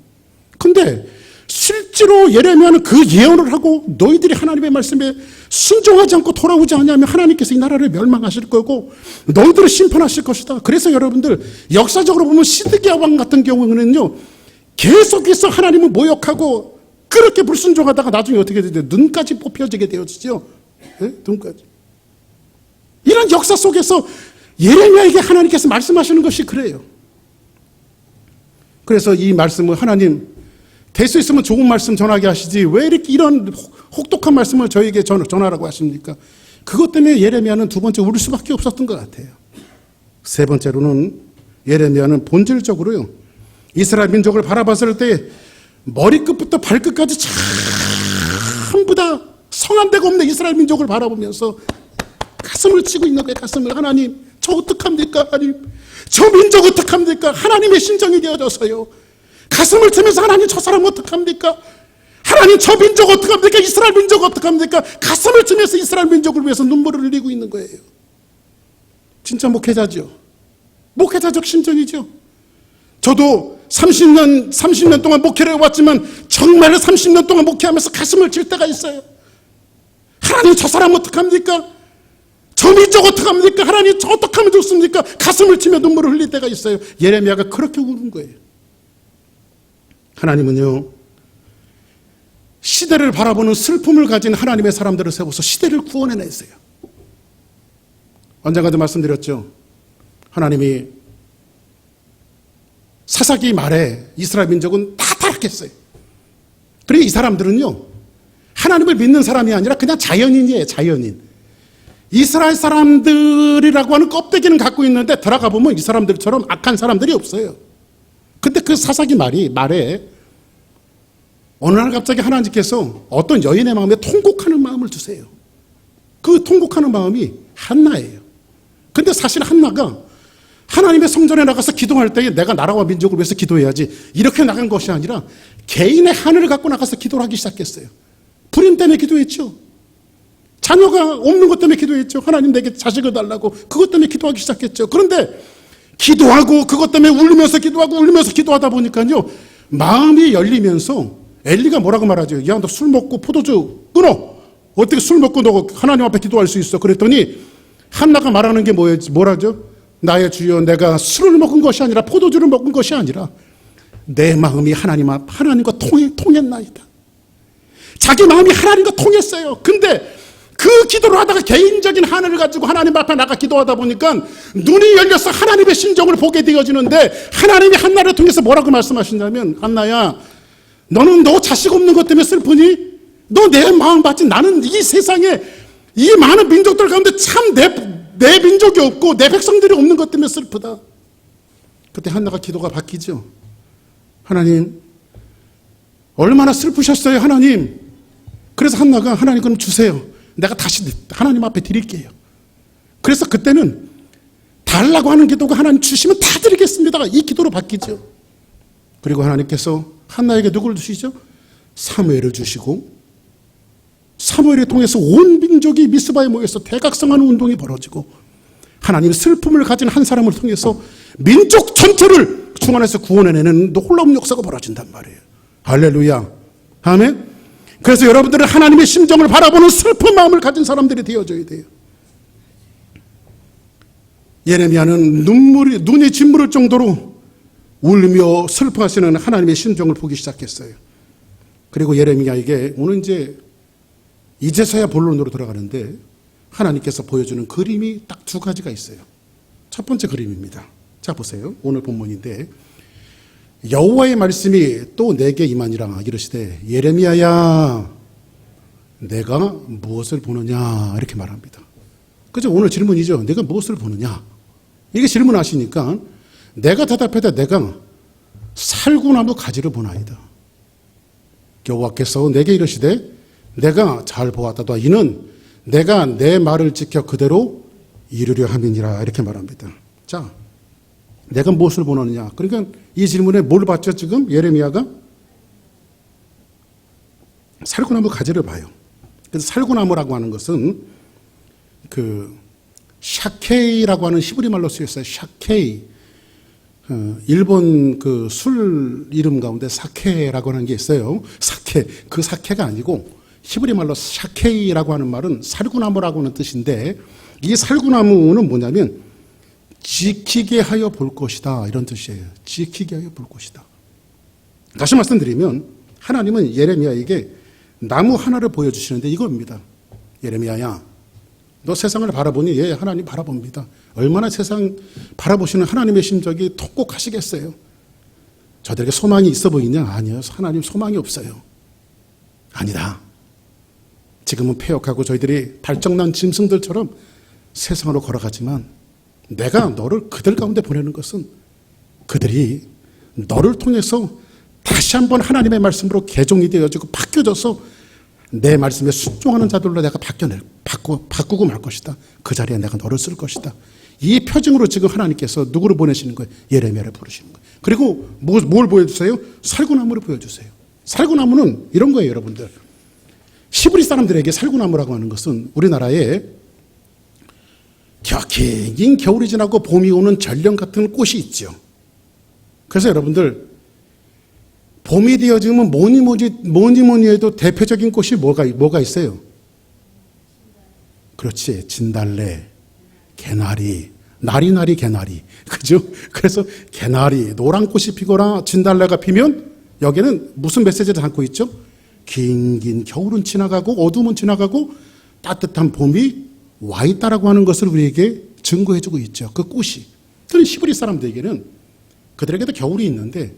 근데, 실제로 예레미야는 그 예언을 하고 너희들이 하나님의 말씀에 순종하지 않고 돌아오지 않으면 하나님께서 이 나라를 멸망하실 거고 너희들을 심판하실 것이다. 그래서 여러분들 역사적으로 보면 시드기야 왕 같은 경우는요, 계속해서 하나님을 모욕하고 그렇게 불순종하다가 나중에 어떻게 되죠? 눈까지 뽑혀지게 되어지죠. 네? 눈까지. 이런 역사 속에서 예레미야에게 하나님께서 말씀하시는 것이 그래요. 그래서 이 말씀을 하나님, 될 수 있으면 좋은 말씀 전하게 하시지 왜 이렇게 이런 혹독한 말씀을 저에게 전하라고 하십니까? 그것 때문에 예레미야는 두 번째 울을 수밖에 없었던 것 같아요. 세 번째로는 예레미야는 본질적으로요, 이스라엘 민족을 바라봤을 때 머리끝부터 발끝까지 전부 다 성한 데가 없는 이스라엘 민족을 바라보면서 가슴을 치고 있는 거예요. 가슴을. 하나님, 저 어떡합니까? 하나님, 저 민족 어떡합니까? 하나님의 심정이 되어져서요, 가슴을 치면서 하나님, 저 사람 어떡합니까? 하나님, 저 민족 어떡합니까? 이스라엘 민족 어떡합니까? 가슴을 치면서 이스라엘 민족을 위해서 눈물을 흘리고 있는 거예요. 진짜 목회자죠. 목회자적 심정이죠. 저도 30년 동안 목회를 해왔지만 정말로 30년 동안 목회하면서 가슴을 칠 때가 있어요. 하나님, 저 사람 어떡합니까? 저 민족 어떡합니까? 하나님, 저 어떡하면 좋습니까? 가슴을 치며 눈물을 흘릴 때가 있어요. 예레미야가 그렇게 우는 거예요. 하나님은요, 시대를 바라보는 슬픔을 가진 하나님의 사람들을 세워서 시대를 구원해냈어요. 언젠가도 말씀드렸죠. 하나님이 사사기 말에 이스라엘 민족은 다 타락했어요. 그리고 이 사람들은요, 하나님을 믿는 사람이 아니라 그냥 자연인이에요. 자연인. 이스라엘 사람들이라고 하는 껍데기는 갖고 있는데 들어가 보면 이 사람들처럼 악한 사람들이 없어요. 근데 그 사사기 말에 어느 날 갑자기 하나님께서 어떤 여인의 마음에 통곡하는 마음을 주세요. 그 통곡하는 마음이 한나예요. 근데 사실 한나가 하나님의 성전에 나가서 기도할 때에 내가 나라와 민족을 위해서 기도해야지 이렇게 나간 것이 아니라 개인의 하늘을 갖고 나가서 기도를 하기 시작했어요. 불임 때문에 기도했죠. 자녀가 없는 것 때문에 기도했죠. 하나님, 내게 자식을 달라고. 그것 때문에 기도하기 시작했죠. 그런데 기도하고 그것 때문에 울면서 기도하고 울면서 기도하다 보니까요, 마음이 열리면서 엘리가 뭐라고 말하죠? 야, 너 술 먹고 포도주 끊어. 어떻게 술 먹고 너 하나님 앞에 기도할 수 있어? 그랬더니 한나가 말하는 게 뭐라죠? 나의 주여, 내가 술을 먹은 것이 아니라 포도주를 먹은 것이 아니라 내 마음이 하나님과 통했나이다. 자기 마음이 하나님과 통했어요. 근데 그 기도를 하다가 개인적인 하늘을 가지고 하나님 앞에 나가 기도하다 보니까 눈이 열려서 하나님의 심정을 보게 되어지는데, 하나님이 한나를 통해서 뭐라고 말씀하시냐면, 한나야, 너는 너 자식 없는 것 때문에 슬프니? 너 내 마음 받지? 나는 이 세상에 이 많은 민족들 가운데 참 내 민족이 없고 내 백성들이 없는 것 때문에 슬프다. 그때 한나가 기도가 바뀌죠. 하나님, 얼마나 슬프셨어요, 하나님. 그래서 한나가, 하나님 그럼 주세요. 내가 다시 하나님 앞에 드릴게요. 그래서 그때는 달라고 하는 기도가 하나님 주시면 다 드리겠습니다, 이 기도로 바뀌죠. 그리고 하나님께서 한나에게 누구를 주시죠? 사무엘을 주시고, 사무엘을 통해서 온 민족이 미스바에 모여서 대각성하는 운동이 벌어지고, 하나님의 슬픔을 가진 한 사람을 통해서 민족 전체를 중 안에서 구원해내는 놀라운 역사가 벌어진단 말이에요. 할렐루야. 아멘. 그래서 여러분들은 하나님의 심정을 바라보는 슬픈 마음을 가진 사람들이 되어져야 돼요. 예레미야는 눈이 짓무를 정도로 울며 슬퍼하시는 하나님의 심정을 보기 시작했어요. 그리고 예레미야에게 오늘 이제서야 본론으로 들어가는데, 하나님께서 보여주는 그림이 딱 두 가지가 있어요. 첫 번째 그림입니다. 자, 보세요. 오늘 본문인데, 여호와의 말씀이 또 내게 임하니라 이르시되, 예레미야야, 내가 무엇을 보느냐, 이렇게 말합니다. 그죠? 오늘 질문이죠. 내가 무엇을 보느냐, 이게 질문하시니까 내가 대답해도 내가 살구나무 가지를 보나이다. 여호와께서 내게 이르시되 내가 잘 보았다도 이는 내가 내 말을 지켜 그대로 이루려 함이니라. 이렇게 말합니다. 자, 내가 무엇을 보느냐? 그러니까 이 질문에 뭘 봤죠? 지금 예레미야가 살구나무 가지를 봐요. 그래서 살구나무라고 하는 것은 그 샤케이라고 하는 히브리 말로 쓰였어요. 샤케이. 일본 그 술 이름 가운데 사케라고 하는 게 있어요. 사케. 그 사케가 아니고 히브리 말로 샤케이라고 하는 말은 살구나무라고 하는 뜻인데, 이 살구나무는 뭐냐면 지키게 하여 볼 것이다, 이런 뜻이에요. 지키게 하여 볼 것이다. 다시 말씀드리면 하나님은 예레미야에게 나무 하나를 보여주시는데 이겁니다. 예레미야야, 너 세상을 바라보니? 예, 하나님 바라봅니다. 얼마나 세상 바라보시는 하나님의 심정이 통곡하시겠어요. 저들에게 소망이 있어 보이냐? 아니요, 하나님 소망이 없어요. 아니다. 지금은 폐역하고 저희들이 발정난 짐승들처럼 세상으로 걸어가지만 내가 너를 그들 가운데 보내는 것은 그들이 너를 통해서 다시 한번 하나님의 말씀으로 개종이 되어지고 바뀌어져서 내 말씀에 순종하는 자들로 내가 바꾸고 말 것이다. 그 자리에 내가 너를 쓸 것이다. 이 표징으로 지금 하나님께서 누구를 보내시는 거예요? 예레미야를 부르시는 거예요. 그리고 뭘 보여주세요? 살구나무를 보여주세요. 살구나무는 이런 거예요, 여러분들. 히브리 사람들에게 살구나무라고 하는 것은 우리나라에 긴 겨울이 지나고 봄이 오는 전령 같은 꽃이 있죠. 그래서 여러분들 봄이 되어지면 뭐니 해도 대표적인 꽃이 뭐가 있어요? 그렇지, 진달래, 개나리, 나리나리 개나리, 그죠? 그래서 개나리, 노란 꽃이 피거나 진달래가 피면 여기는 무슨 메시지를 담고 있죠? 긴 겨울은 지나가고 어둠은 지나가고 따뜻한 봄이 와 있다라고 하는 것을 우리에게 증거해주고 있죠. 그 꽃이. 그런 히브리 사람들에게는 그들에게도 겨울이 있는데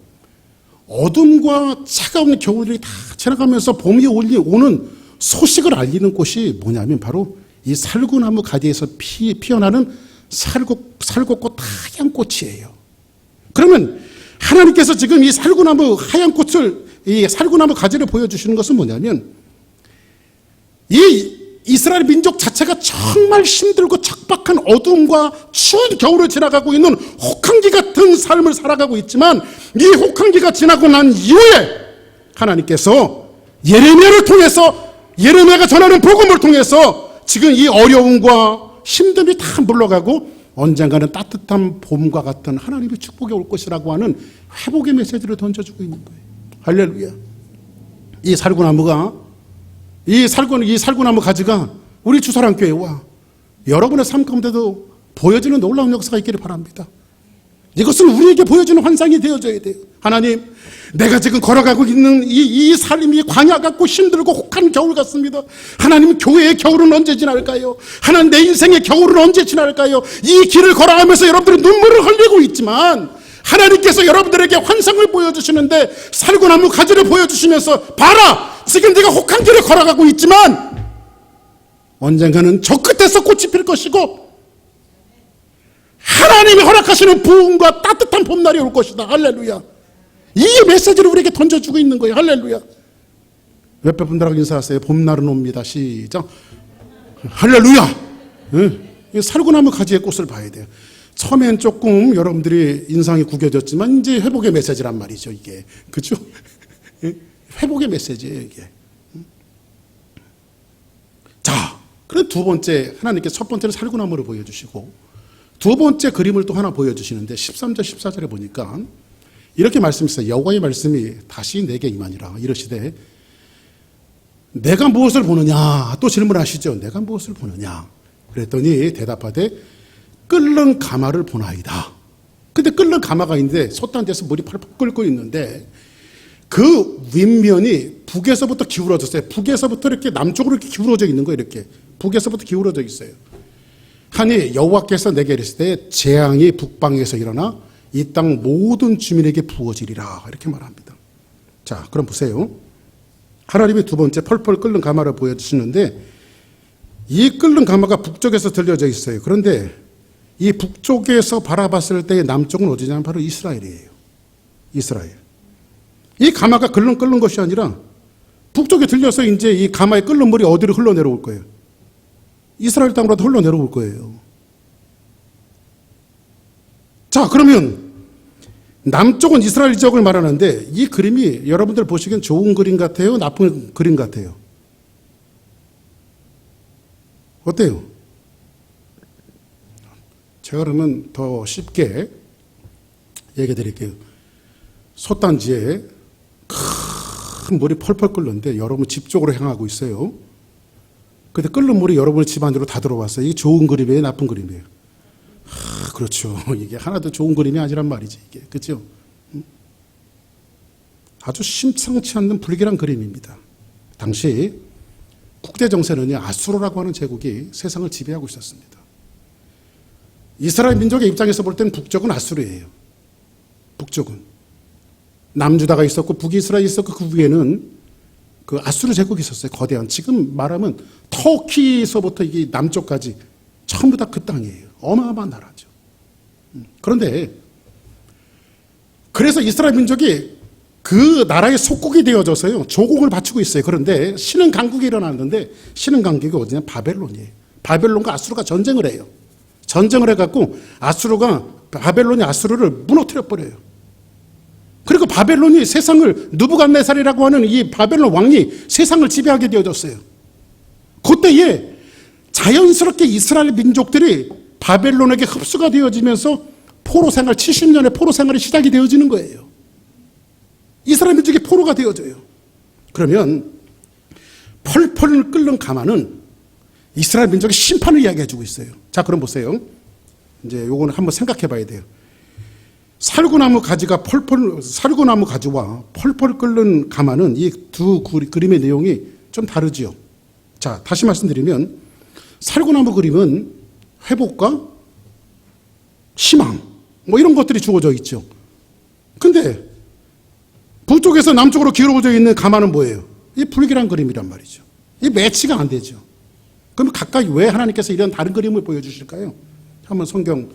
어둠과 차가운 겨울이 다 지나가면서 봄이 오는 소식을 알리는 꽃이 뭐냐면 바로 이 살구나무 가지에서 피어나는 살곡꽃 하얀 꽃이에요. 그러면 하나님께서 지금 이 살구나무 하얀 꽃을, 이 살구나무 가지를 보여주시는 것은 뭐냐면 이 이스라엘 민족 자체가 정말 힘들고 척박한 어둠과 추운 겨울을 지나가고 있는 혹한기 같은 삶을 살아가고 있지만 이 혹한기가 지나고 난 이후에 하나님께서 예레미야를 통해서, 예레미야가 전하는 복음을 통해서 지금 이 어려움과 힘듦이 다 물러가고 언젠가는 따뜻한 봄과 같은 하나님의 축복이 올 것이라고 하는 회복의 메시지를 던져주고 있는 거예요. 할렐루야. 이 살구나무 가지가 우리 주사랑교회에 와 여러분의 삶 가운데도 보여지는 놀라운 역사가 있기를 바랍니다. 이것은 우리에게 보여지는 환상이 되어져야 돼요. 하나님, 내가 지금 걸어가고 있는 이 삶이 광야 같고 힘들고 혹한 겨울 같습니다. 하나님, 교회의 겨울은 언제 지날까요? 하나님, 내 인생의 겨울은 언제 지날까요? 이 길을 걸어가면서 여러분들이 눈물을 흘리고 있지만 하나님께서 여러분들에게 환상을 보여주시는데 살구나무 가지를 보여주시면서 봐라, 지금 네가 혹한 길을 걸어가고 있지만 언젠가는 저 끝에서 꽃이 필 것이고 하나님이 허락하시는 부흥과 따뜻한 봄날이 올 것이다. 할렐루야. 이 메시지를 우리에게 던져주고 있는 거예요. 할렐루야. 옆에 분들하고 인사하세요. 봄날은 옵니다. 시작. 할렐루야. 살구나무 가지의 꽃을 봐야 돼요. 처음엔 조금 여러분들이 인상이 구겨졌지만 이제 회복의 메시지란 말이죠, 이게. 그죠? 회복의 메시지예요, 이게. 자, 그럼 두 번째, 하나님께 첫 번째는 살구나무를 보여주시고 두 번째 그림을 또 하나 보여주시는데 13절 14절에 보니까 이렇게 말씀했어요. 여호와의 말씀이 다시 내게 임하니라. 이러시되 내가 무엇을 보느냐? 또 질문하시죠. 내가 무엇을 보느냐? 그랬더니 대답하되 끓는 가마를 보나이다. 근데 끓는 가마가 있는데 솥단 데서 물이 펄펄 끓고 있는데 그 윗면이 북에서부터 기울어졌어요. 북에서부터 이렇게 남쪽으로 이렇게 기울어져 있는 거예요. 이렇게 북에서부터 기울어져 있어요. 하니 여호와께서 내게 이르시되 재앙이 북방에서 일어나 이 땅 모든 주민에게 부어지리라. 이렇게 말합니다. 자, 그럼 보세요. 하나님이 두 번째 펄펄 끓는 가마를 보여주시는데 이 끓는 가마가 북쪽에서 들려져 있어요. 그런데 이 북쪽에서 바라봤을 때 남쪽은 어디냐면 바로 이스라엘이에요. 이스라엘. 이 가마가 끓는 것이 아니라 북쪽에 들려서 이제 이 가마에 끓는 물이 어디로 흘러내려올 거예요? 이스라엘 땅으로 흘러내려올 거예요. 자, 그러면 남쪽은 이스라엘 지역을 말하는데 이 그림이 여러분들 보시기엔 좋은 그림 같아요? 나쁜 그림 같아요? 어때요? 제가 그러면 더 쉽게 얘기해 드릴게요. 솥단지에 큰 물이 펄펄 끓는데 여러분 집 쪽으로 향하고 있어요. 근데 끓는 물이 여러분의 집 안으로 다 들어왔어요. 이게 좋은 그림이에요? 나쁜 그림이에요? 그렇죠. 이게 하나도 좋은 그림이 아니란 말이지, 이게. 그죠? 아주 심상치 않는 불길한 그림입니다. 당시 국제정세는요, 아수르라고 하는 제국이 세상을 지배하고 있었습니다. 이스라엘 민족의 입장에서 볼 때는 북쪽은 아수르예요. 북쪽은. 남유다가 있었고 북이스라엘이 있었고 그 위에는 그 아수르 제국이 있었어요. 거대한. 지금 말하면 터키에서부터 이게 남쪽까지 전부 다 그 땅이에요. 어마어마한 나라죠. 그런데 그래서 이스라엘 민족이 그 나라의 속국이 되어져서요. 조공을 바치고 있어요. 그런데 신흥 강국이 일어났는데 신흥 강국이 어디냐? 바벨론이에요. 바벨론과 아수르가 전쟁을 해요. 전쟁을 해갖고 바벨론이 아수르를 무너뜨려 버려요. 그리고 바벨론이 세상을 느부갓네살이라고 하는 이 바벨론 왕이 세상을 지배하게 되어졌어요. 그때에 자연스럽게 이스라엘 민족들이 바벨론에게 흡수가 되어지면서 포로 생활 70년의 포로 생활이 시작이 되어지는 거예요. 이스라엘 민족이 포로가 되어져요. 그러면 펄펄 끓는 가마는 이스라엘 민족의 심판을 이야기해주고 있어요. 자, 그럼 보세요. 이제 요거는 한번 생각해 봐야 돼요. 살구나무 가지와 펄펄 끓는 가마는 이 두 그림의 내용이 좀 다르지요. 자, 다시 말씀드리면 살구나무 그림은 회복과 희망 뭐 이런 것들이 주어져 있죠. 근데 북쪽에서 남쪽으로 기울어져 있는 가마는 뭐예요? 이 불길한 그림이란 말이죠. 이 매치가 안 되죠. 그럼 각각 왜 하나님께서 이런 다른 그림을 보여주실까요? 한번 성경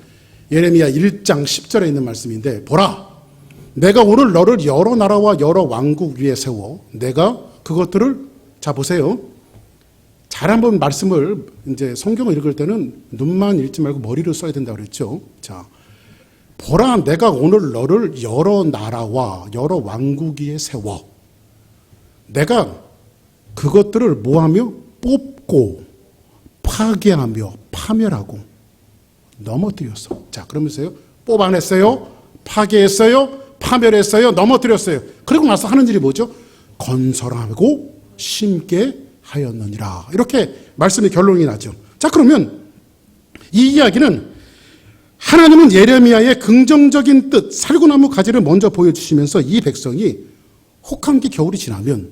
예레미야 1장 10절에 있는 말씀인데, 보라, 내가 오늘 너를 여러 나라와 여러 왕국 위에 세워 내가 그것들을, 자 보세요. 잘 한번 말씀을 이제 성경을 읽을 때는 눈만 읽지 말고 머리를 써야 된다고 그랬죠. 자, 보라, 내가 오늘 너를 여러 나라와 여러 왕국 위에 세워 내가 그것들을 뭐하며? 뽑고 파괴하며 파멸하고 넘어뜨렸어. 자, 그러면서요, 뽑아냈어요, 파괴했어요, 파멸했어요, 넘어뜨렸어요. 그리고 나서 하는 일이 뭐죠? 건설하고 심게 하였느니라. 이렇게 말씀의 결론이 나죠. 자, 그러면 이 이야기는 하나님은 예레미야의 긍정적인 뜻, 살구나무 가지를 먼저 보여주시면서 이 백성이 혹한기 겨울이 지나면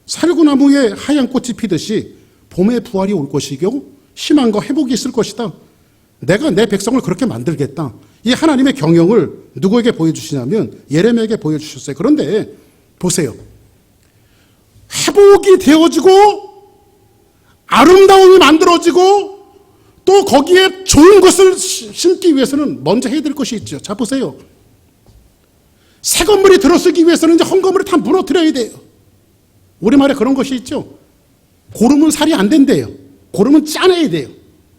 살구나무에 하얀 꽃이 피듯이 봄의 부활이 올 것이고 희망과 회복이 있을 것이다. 내가 내 백성을 그렇게 만들겠다. 이 하나님의 경영을 누구에게 보여주시냐면 예레미야에게 보여주셨어요. 그런데 보세요. 회복이 되어지고 아름다움이 만들어지고 또 거기에 좋은 것을 심기 위해서는 먼저 해야 될 것이 있죠. 자, 보세요. 새 건물이 들어서기 위해서는 이제 헌 건물을 다 무너뜨려야 돼요. 우리말에 그런 것이 있죠. 고르면 살이 안 된대요. 고르면 짜내야 돼요.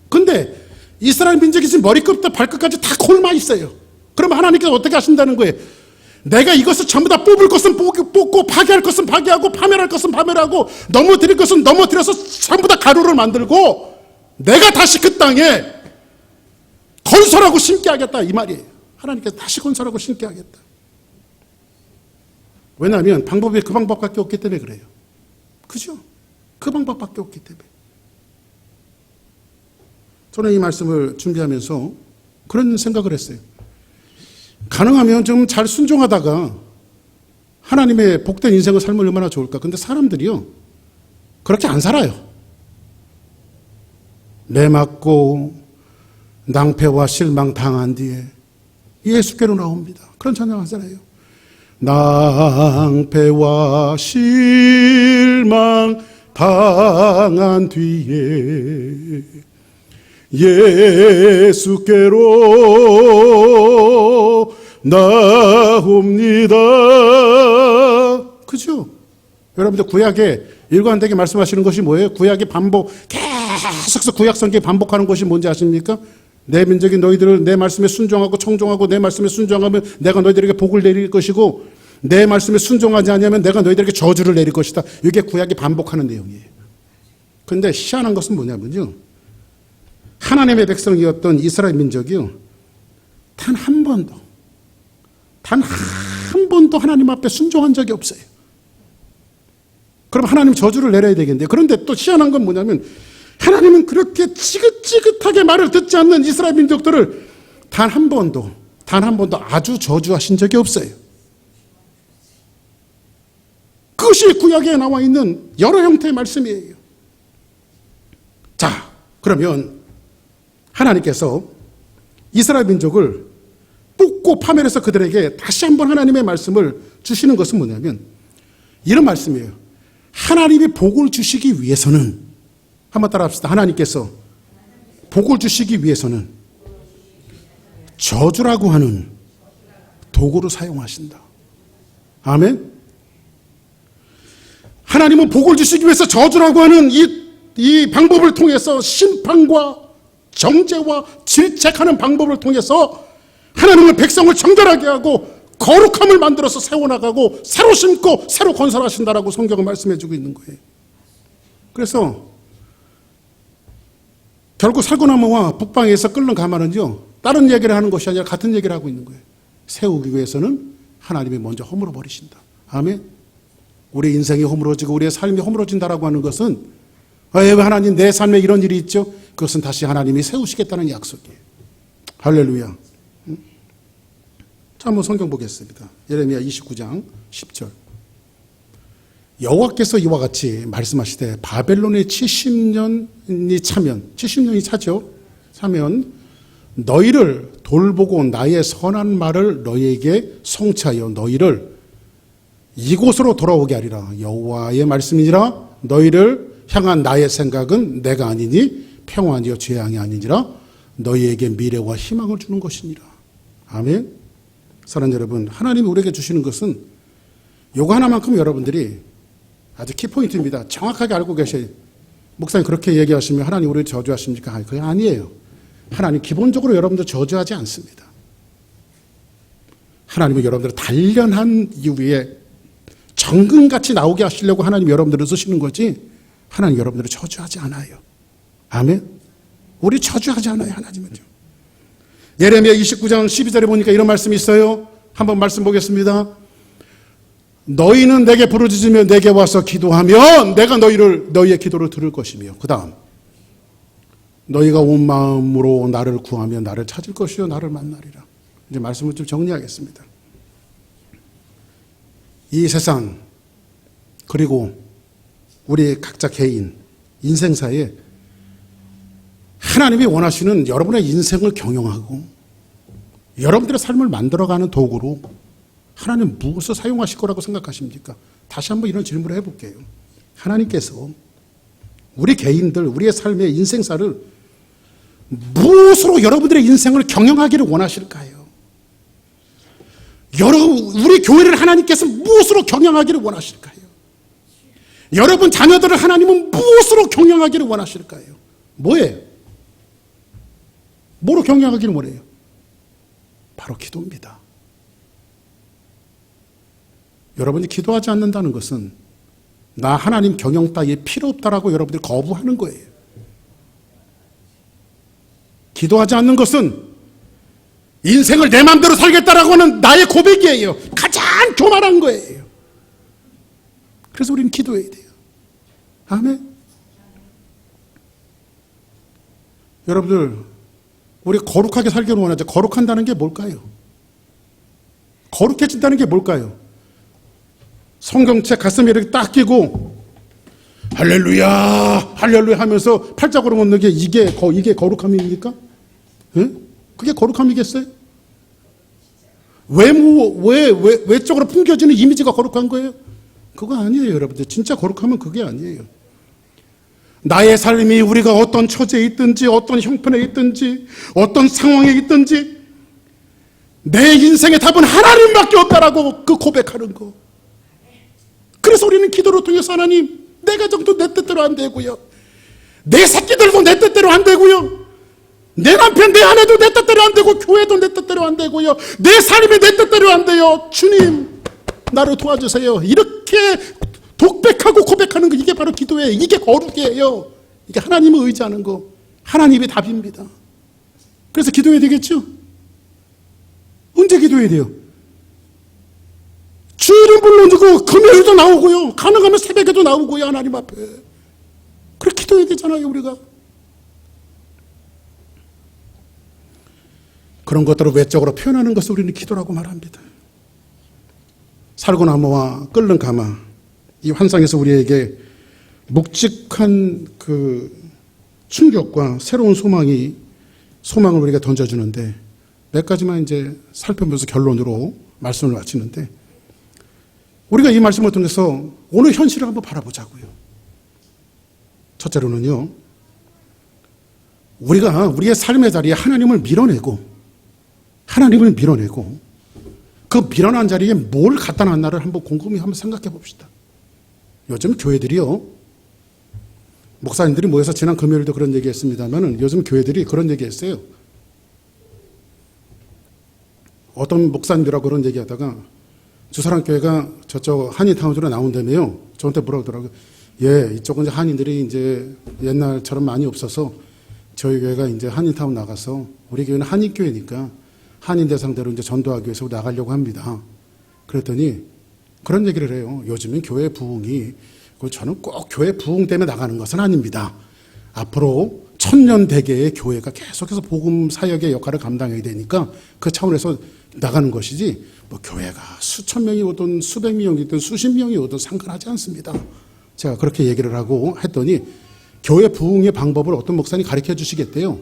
근데 이스라엘 민족이 지금 머리끝부터 발끝까지 다 골마 있어요. 그럼 하나님께서 어떻게 하신다는 거예요? 내가 이것을 전부 다 뽑을 것은 뽑고 파괴할 것은 파괴하고 파멸할 것은 파멸하고 넘어뜨릴 것은 넘어뜨려서 전부 다 가루를 만들고 내가 다시 그 땅에 건설하고 심게 하겠다, 이 말이에요. 하나님께서 다시 건설하고 심게 하겠다. 왜냐하면 방법이 그 방법밖에 없기 때문에 그래요. 그죠? 그 방법밖에 없기 때문에. 저는 이 말씀을 준비하면서 그런 생각을 했어요. 가능하면 좀 잘 순종하다가 하나님의 복된 인생을 살면 얼마나 좋을까. 근데 사람들이요, 그렇게 안 살아요. 매맞고 낭패와 실망 당한 뒤에 예수께로 나옵니다. 그런 찬양 하잖아요. 낭패와 실망 당한 뒤에 예수께로 나옵니다. 그죠? 여러분들 구약에 일관되게 말씀하시는 것이 뭐예요? 구약의 반복, 계속해서 구약 성경에 반복하는 것이 뭔지 아십니까? 내 민족이 너희들을 내 말씀에 순종하고 청종하고 내 말씀에 순종하면 내가 너희들에게 복을 내릴 것이고 내 말씀에 순종하지 않으면 내가 너희들에게 저주를 내릴 것이다. 이게 구약이 반복하는 내용이에요. 그런데 희한한 것은 뭐냐면요, 하나님의 백성이었던 이스라엘 민족이요, 단 한 번도 하나님 앞에 순종한 적이 없어요. 그럼 하나님 저주를 내려야 되겠는데, 그런데 또 희한한 건 뭐냐면 하나님은 그렇게 지긋지긋하게 말을 듣지 않는 이스라엘 민족들을 단 한 번도 아주 저주하신 적이 없어요. 그것이 구약에 나와 있는 여러 형태의 말씀이에요. 자, 그러면 하나님께서 이스라엘 민족을 뽑고 파멸해서 그들에게 다시 한번 하나님의 말씀을 주시는 것은 뭐냐면 이런 말씀이에요. 하나님이 복을 주시기 위해서는, 한번 따라합시다. 하나님께서 복을 주시기 위해서는 저주라고 하는 도구를 사용하신다. 아멘. 하나님은 복을 주시기 위해서 저주라고 하는 이 방법을 통해서 심판과 정죄와 질책하는 방법을 통해서 하나님은 백성을 정결하게 하고 거룩함을 만들어서 세워나가고 새로 심고 새로 건설하신다라고 성경은 말씀해주고 있는 거예요. 그래서 결국 살구나무와 북방에서 끓는 가마는요, 다른 얘기를 하는 것이 아니라 같은 얘기를 하고 있는 거예요. 세우기 위해서는 하나님이 먼저 허물어 버리신다. 아멘. 우리 인생이 허물어지고 우리의 삶이 허물어진다라고 하는 것은, 왜 하나님 내 삶에 이런 일이 있죠? 그것은 다시 하나님이 세우시겠다는 약속이에요. 할렐루야. 자, 한번 성경 보겠습니다. 예레미야 29장 10절. 여호와께서 이와 같이 말씀하시되 바벨론의 70년이 차면 너희를 돌보고 나의 선한 말을 너희에게 성취하여 너희를 이곳으로 돌아오게 하리라. 여호와의 말씀이니라. 너희를 향한 나의 생각은 내가 아니니 평안이요 죄앙이 아니니라. 너희에게 미래와 희망을 주는 것이니라. 아멘. 사랑하는 여러분, 하나님이 우리에게 주시는 것은 요거 하나만큼 여러분들이 아주 키포인트입니다. 정확하게 알고 계셔야 돼요. 목사님 그렇게 얘기하시면 하나님 우리를 저주하십니까? 그게 아니에요. 하나님 기본적으로 여러분들 저주하지 않습니다. 하나님은 여러분들을 단련한 이후에 정금같이 나오게 하시려고 하나님 여러분들을 쓰시는 거지, 하나님 여러분들을 저주하지 않아요. 아멘. 우리 저주하지 않아요, 하나님은요. 예레미야 29장 12절에 보니까 이런 말씀이 있어요. 한번 말씀 보겠습니다. 너희는 내게 부르짖으며 내게 와서 기도하면 내가 너희의 기도를 들을 것이며, 그 다음 너희가 온 마음으로 나를 구하며 나를 찾을 것이요 나를 만나리라. 이제 말씀을 좀 정리하겠습니다. 이 세상 그리고 우리 각자 개인 인생사에 하나님이 원하시는 여러분의 인생을 경영하고 여러분들의 삶을 만들어가는 도구로 하나님 무엇을 사용하실 거라고 생각하십니까? 다시 한번 이런 질문을 해볼게요. 하나님께서 우리 개인들, 우리의 삶의 인생사를 무엇으로 여러분들의 인생을 경영하기를 원하실까요? 우리 교회를 하나님께서 무엇으로 경영하기를 원하실까요? 여러분 자녀들을 하나님은 무엇으로 경영하기를 원하실까요? 뭐예요? 뭐로 경영하기를 원해요? 바로 기도입니다. 여러분이 기도하지 않는다는 것은 나 하나님 경영 따위에 필요 없다라고 여러분들이 거부하는 거예요. 기도하지 않는 것은 인생을 내 마음대로 살겠다라고 하는 나의 고백이에요. 가장 교만한 거예요. 그래서 우리는 기도해야 돼요. 아멘. 여러분들, 우리 거룩하게 살기를 원하죠. 거룩한다는 게 뭘까요? 거룩해진다는 게 뭘까요? 성경책 가슴에 이렇게 딱 끼고 할렐루야 할렐루야 하면서 팔자고로 걷는 게 이게 거룩함입니까? 응? 그게 거룩함이겠어요? 외적으로 풍겨지는 이미지가 거룩한 거예요? 그거 아니에요, 여러분들. 진짜 거룩함은 그게 아니에요. 나의 삶이 우리가 어떤 처지에 있든지 어떤 형편에 있든지 어떤 상황에 있든지 내 인생의 답은 하나님밖에 없다라고 그 고백하는 거. 그래서 우리는 기도를 통해서 하나님, 내 가정도 내 뜻대로 안 되고요, 내 새끼들도 내 뜻대로 안 되고요, 내 남편 내 아내도 내 뜻대로 안 되고, 교회도 내 뜻대로 안 되고요, 내 삶이 내 뜻대로 안 돼요. 주님 나를 도와주세요. 이렇게 독백하고 고백하는 거, 이게 바로 기도예요. 이게 거룩이에요. 이게 하나님을 의지하는 거, 하나님의 답입니다. 그래서 기도해야 되겠죠? 언제 기도해야 돼요? 주일은 물론이고 금요일도 나오고요, 가능하면 새벽에도 나오고요, 하나님 앞에. 그렇게 기도해야 되잖아요, 우리가. 그런 것들을 외적으로 표현하는 것을 우리는 기도라고 말합니다. 살구나무와 끓는 가마, 이 환상에서 우리에게 묵직한 그 충격과 새로운 소망을 우리가 던져주는데, 몇 가지만 이제 살펴보면서 결론으로 말씀을 마치는데, 우리가 이 말씀을 통해서 오늘 현실을 한번 바라보자고요. 첫째로는요, 우리가 우리의 삶의 자리에 하나님을 밀어내고 그 밀어난 자리에 뭘 갖다 놨나를 한번 곰곰이 한번 생각해 봅시다. 요즘 교회들이요, 목사님들이 모여서 지난 금요일도 그런 얘기 했습니다만, 요즘 교회들이 그런 얘기 했어요. 어떤 목사님들하고 그런 얘기 하다가, 주사랑 교회가 저쪽 한인타운으로 나온다며요. 저한테 뭐라고 하더라고요. 예, 이쪽은 이제 한인들이 이제 옛날처럼 많이 없어서 저희 교회가 이제 한인타운 나가서, 우리 교회는 한인교회니까 한인 대상대로 이제 전도하기 위해서 나가려고 합니다. 그랬더니 그런 얘기를 해요. 요즘은 교회 부흥이, 저는 꼭 교회 부흥 때문에 나가는 것은 아닙니다. 앞으로 천년대계의 교회가 계속해서 복음 사역의 역할을 감당해야 되니까 그 차원에서 나가는 것이지, 뭐 교회가 수천 명이 오든 수백 명이 오든 수십 명이 오든 상관하지 않습니다. 제가 그렇게 얘기를 하고 했더니, 교회 부흥의 방법을 어떤 목사님이 가르쳐 주시겠대요.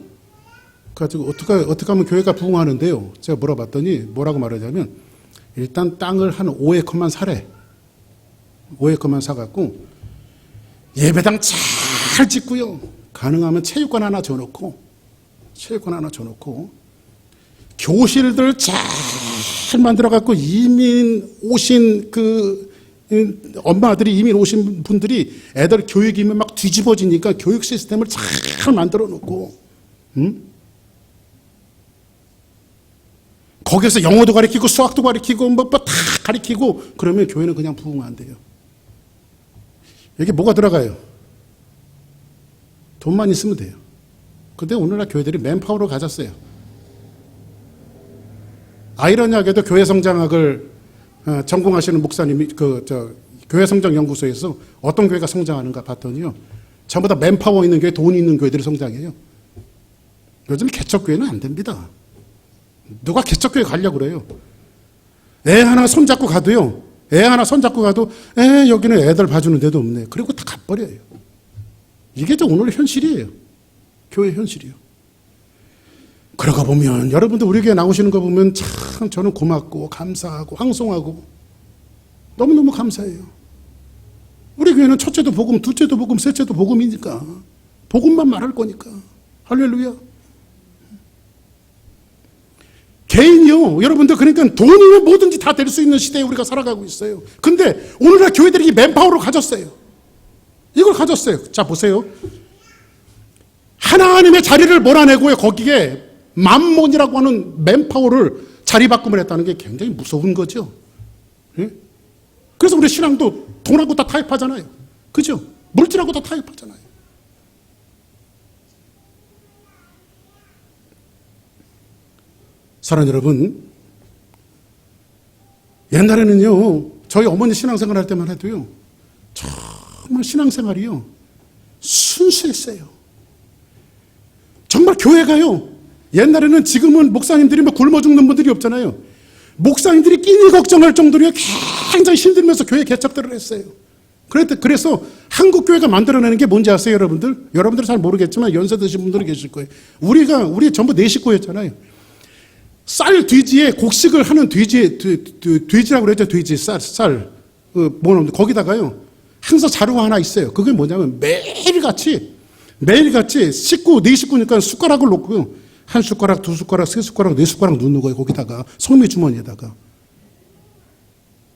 그래가지고 어떻게 하면 교회가 부흥하는데요? 제가 물어봤더니 뭐라고 말하냐면, 일단 땅을 한 5에커만 사래. 5에커만 사갖고 예배당 잘 짓고요, 가능하면 체육관 하나 줘놓고 교실들 잘 만들어갖고, 이민 오신 엄마들이, 이민 오신 분들이 애들 교육이면 막 뒤집어지니까 교육 시스템을 잘 만들어 놓고, 거기서 영어도 가르치고 수학도 가르치고 뭐 다 가르치고, 그러면 교회는 그냥 부흥한대요. 여기 뭐가 들어가요? 돈만 있으면 돼요. 근데 오늘날 교회들이 맨파워로 가졌어요. 아이러니하게도 교회 성장학을 전공하시는 목사님이 교회 성장 연구소에서 어떤 교회가 성장하는가 봤더니요, 전부 다 맨파워 있는 교회, 돈 있는 교회들이 성장해요. 요즘 개척교회는 안 됩니다. 누가 개척교회 가려고 그래요? 애 하나 손잡고 가도요, 여기는 애들 봐주는 데도 없네. 그리고 다 가버려요. 이게 오늘 현실이에요. 교회 현실이요. 그러고 보면, 여러분들 우리 교회 나오시는 거 보면 참 저는 고맙고 감사하고 황송하고 너무너무 감사해요. 우리 교회는 첫째도 복음, 둘째도 복음, 셋째도 복음이니까, 복음만 말할 거니까. 할렐루야. 개인이요, 여러분들, 그러니까 돈이면 뭐든지 다 될 수 있는 시대에 우리가 살아가고 있어요. 근데 오늘날 교회들이 이 맨파워를 가졌어요. 이걸 가졌어요. 자, 보세요. 하나님의 자리를 몰아내고요, 거기에 만몬이라고 하는 맨파워를 자리바꿈을 했다는 게 굉장히 무서운 거죠. 예? 그래서 우리 신앙도 돈하고 다 타협하잖아요. 그죠? 물질하고 다 타협하잖아요. 사랑하는 여러분, 옛날에는요, 저희 어머니 신앙생활 할 때만 해도요, 정말 신앙생활이요, 순수했어요. 정말 교회가요, 옛날에는, 지금은 목사님들이 막 굶어 죽는 분들이 없잖아요. 목사님들이 끼니 걱정할 정도로 굉장히 힘들면서 교회 개척들을 했어요. 그래서 한국 교회가 만들어내는 게 뭔지 아세요, 여러분들? 여러분들은 잘 모르겠지만 연세 드신 분들이 계실 거예요. 우리 전부 네 식구였잖아요. 쌀 뒤지에 곡식을 하는 돼지라고 그랬죠. 돼지 쌀 거기다가요, 항상 자루가 하나 있어요. 그게 뭐냐면 매일같이 식구, 네 식구니까 숟가락을 놓고요, 한 숟가락, 두 숟가락, 세 숟가락, 네 숟가락 넣는 거예요. 거기다가 성미 주머니에다가.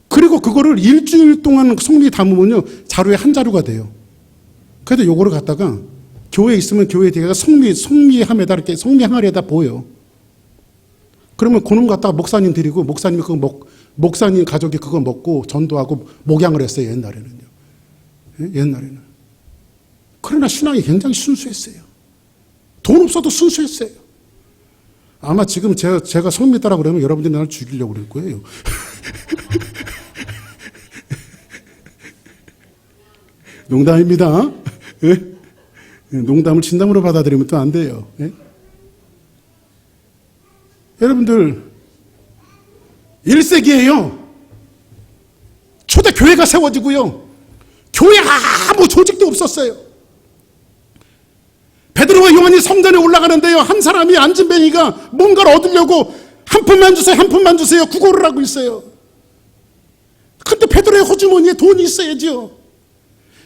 그리고 그거를 일주일 동안 성미 담으면요 자루에 한 자루가 돼요. 그래도 요거를 갖다가 교회에 있으면 교회 뒤에가 성미함에다 이렇게 성미 항아리에다 보여. 그러면 그놈 갖다가 목사님 드리고 목사님이 목사님 가족이 그거 먹고 전도하고 목양을 했어요. 옛날에는요. 옛날에는. 그러나 신앙이 굉장히 순수했어요. 돈 없어도 순수했어요. 아마 지금 제가 성미 따라 그러면 여러분들이 나를 죽이려고 그럴 거예요. 농담입니다. 예? 농담을 진담으로 받아들이면 또 안 돼요. 예? 여러분들 1세기에요. 초대 교회가 세워지고요. 교회 아무 조직도 없었어요. 베드로와 요한이 성전에 올라가는데요. 한 사람이 안진뱅이가 뭔가를 얻으려고 한 푼만 주세요, 한 푼만 주세요 구걸을 하고 있어요. 근데 베드로의 호주머니에 돈이 있어야죠.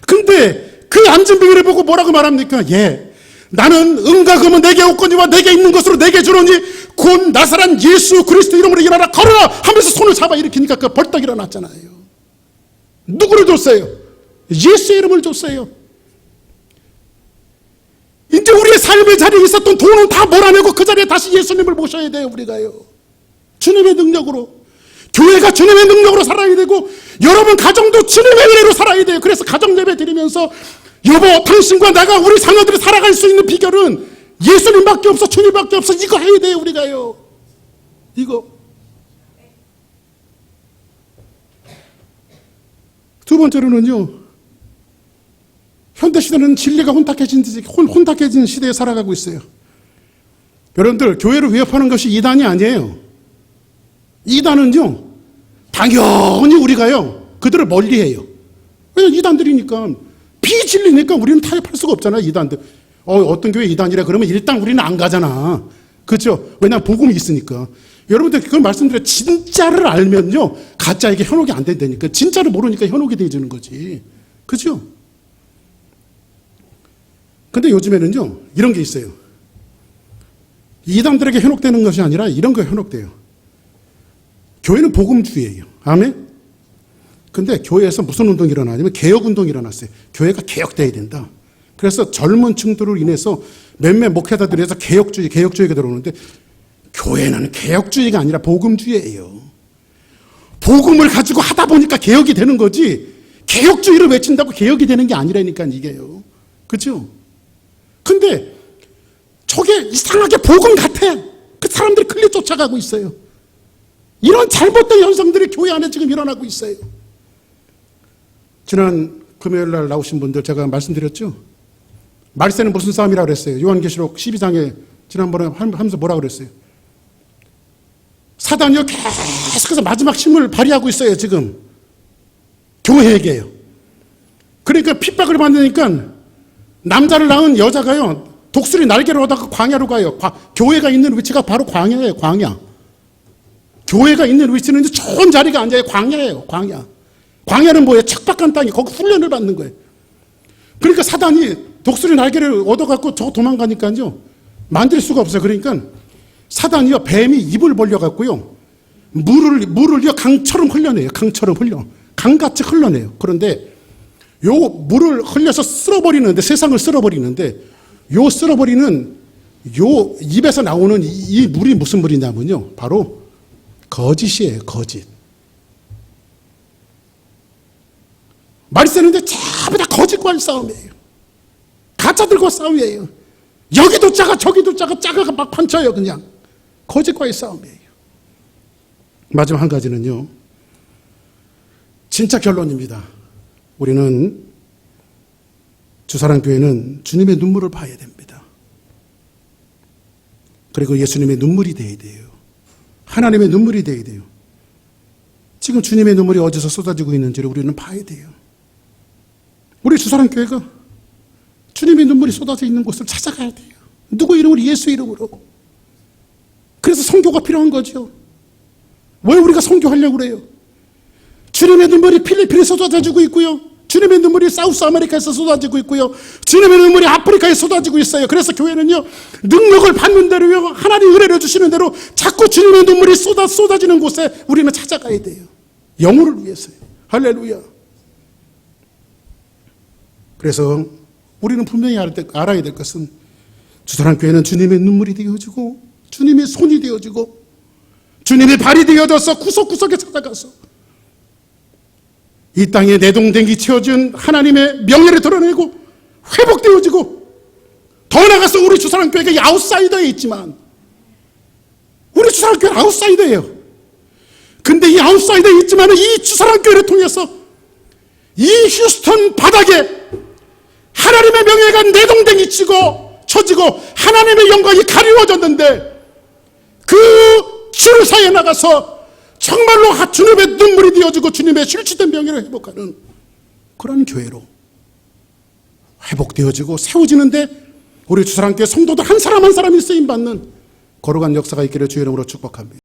근데 그 안진뱅이를 보고 뭐라고 말합니까? 예, 나는 은과 금은 내게 없거니와 내게 있는 것으로 내게 주노니 곧 나사란 예수 그리스도 이름으로 일어나라 걸어라 하면서 손을 잡아 일으키니까 그 벌떡 일어났잖아요. 누구를 줬어요? 예수의 이름을 줬어요. 이제 우리의 삶의 자리에 있었던 돈은 다 몰아내고 그 자리에 다시 예수님을 모셔야 돼요. 우리가요. 주님의 능력으로. 교회가 주님의 능력으로 살아야 되고 여러분 가정도 주님의 은혜로 살아야 돼요. 그래서 가정 예배 드리면서 여보 당신과 내가 우리 자녀들이 살아갈 수 있는 비결은 예수님밖에 없어, 주님밖에 없어. 이거 해야 돼요. 우리가요. 이거. 두 번째로는요. 현대시대는 진리가 혼탁해진 시대에 살아가고 있어요. 여러분들 교회를 위협하는 것이 이단이 아니에요. 이단은요 당연히 우리가요 그들을 멀리해요. 왜냐면 이단들이니까 비진리니까 우리는 타협할 수가 없잖아요. 이단들 어떤 교회 이단이라 그러면 일단 우리는 안 가잖아. 그렇죠? 왜냐면 복음이 있으니까. 여러분들 그걸 말씀드려. 진짜를 알면요 가짜에게 현혹이 안 된다니까. 진짜를 모르니까 현혹이 되어지는 거지. 그렇죠? 근데 요즘에는요 이런 게 있어요. 이단들에게 현혹되는 것이 아니라 이런 거에 현혹돼요. 교회는 복음주의예요. 아멘? 근데 교회에서 무슨 운동이 일어나냐면 개혁운동이 일어났어요. 교회가 개혁돼야 된다. 그래서 젊은 층들을 인해서 몇몇 목회자들이 해서 개혁주의가 들어오는데 교회는 개혁주의가 아니라 복음주의예요. 복음을 가지고 하다 보니까 개혁이 되는 거지 개혁주의를 외친다고 개혁이 되는 게 아니라니까 이게요. 그렇죠? 근데 저게 이상하게 복음 같아. 그 사람들이 클리 쫓아가고 있어요. 이런 잘못된 현상들이 교회 안에 지금 일어나고 있어요. 지난 금요일 날 나오신 분들 제가 말씀드렸죠. 말세는 무슨 싸움이라고 그랬어요. 요한계시록 12장에 지난번에 하면서 뭐라고 그랬어요. 사단이요 계속해서 마지막 힘을 발휘하고 있어요. 지금 교회에게요. 그러니까 핍박을 받으니까 남자를 낳은 여자가요 독수리 날개를 얻어서 광야로 가요. 교회가 있는 위치가 바로 광야예요. 광야. 교회가 있는 위치는 이제 좋은 자리가 앉아요. 광야예요. 광야. 광야는 뭐예요? 척박한 땅이 거기 훈련을 받는 거예요. 그러니까 사단이 독수리 날개를 얻어갖고 저 도망가니까요 만들 수가 없어요. 그러니까 사단이요 뱀이 입을 벌려갖고요 물을요 강처럼 흘려내요. 강처럼 흘려. 강같이 흘러내요. 그런데 요 물을 흘려서 쓸어버리는데 세상을 쓸어버리는데 요 쓸어버리는 요 입에서 나오는 이 물이 무슨 물이냐면요 바로 거짓이에요. 거짓. 말세는데 전부 다 거짓과의 싸움이에요. 가짜들과 싸움이에요. 여기도 짜가 저기도 짜가 막 판쳐요. 그냥 거짓과의 싸움이에요. 마지막 한 가지는요 진짜 결론입니다. 우리는 주사랑교회는 주님의 눈물을 봐야 됩니다. 그리고 예수님의 눈물이 돼야 돼요. 하나님의 눈물이 돼야 돼요. 지금 주님의 눈물이 어디서 쏟아지고 있는지를 우리는 봐야 돼요. 우리 주사랑교회가 주님의 눈물이 쏟아져 있는 곳을 찾아가야 돼요. 누구 이름으로? 예수 이름으로. 그래서 선교가 필요한 거죠. 왜 우리가 선교하려고 그래요? 주님의 눈물이 필리핀에 쏟아져주고 있고요. 주님의 눈물이 사우스 아메리카에서 쏟아지고 있고요. 주님의 눈물이 아프리카에 쏟아지고 있어요. 그래서 교회는요, 능력을 받는 대로요, 하나님 은혜를 주시는 대로 자꾸 주님의 눈물이 쏟아지는 곳에 우리는 찾아가야 돼요. 영혼을 위해서요. 할렐루야. 그래서 우리는 분명히 알아야 될 것은 주사랑교회는 주님의 눈물이 되어지고 주님의 손이 되어지고 주님의 발이 되어져서 구석구석에 찾아가서 이 땅에 내동댕이 채워진 하나님의 명예를 드러내고 회복되어지고, 더 나아가서 우리 주사랑교회가 아웃사이더에 있지만 우리 주사랑교회는 아웃사이더예요. 근데 이 아웃사이더에 있지만 이 주사랑교회를 통해서 이 휴스턴 바닥에 하나님의 명예가 내동댕이 치고 쳐지고 하나님의 영광이 가리워졌는데, 그 줄 사이에 나가서 정말로 주님의 눈물이 되어지고 주님의 실추된 명예를 회복하는 그런 교회로 회복되어지고 세워지는데, 우리 주사랑교회 성도들 한 사람 한 사람이 쓰임받는 거룩한 역사가 있기를 주의 이름으로 축복합니다.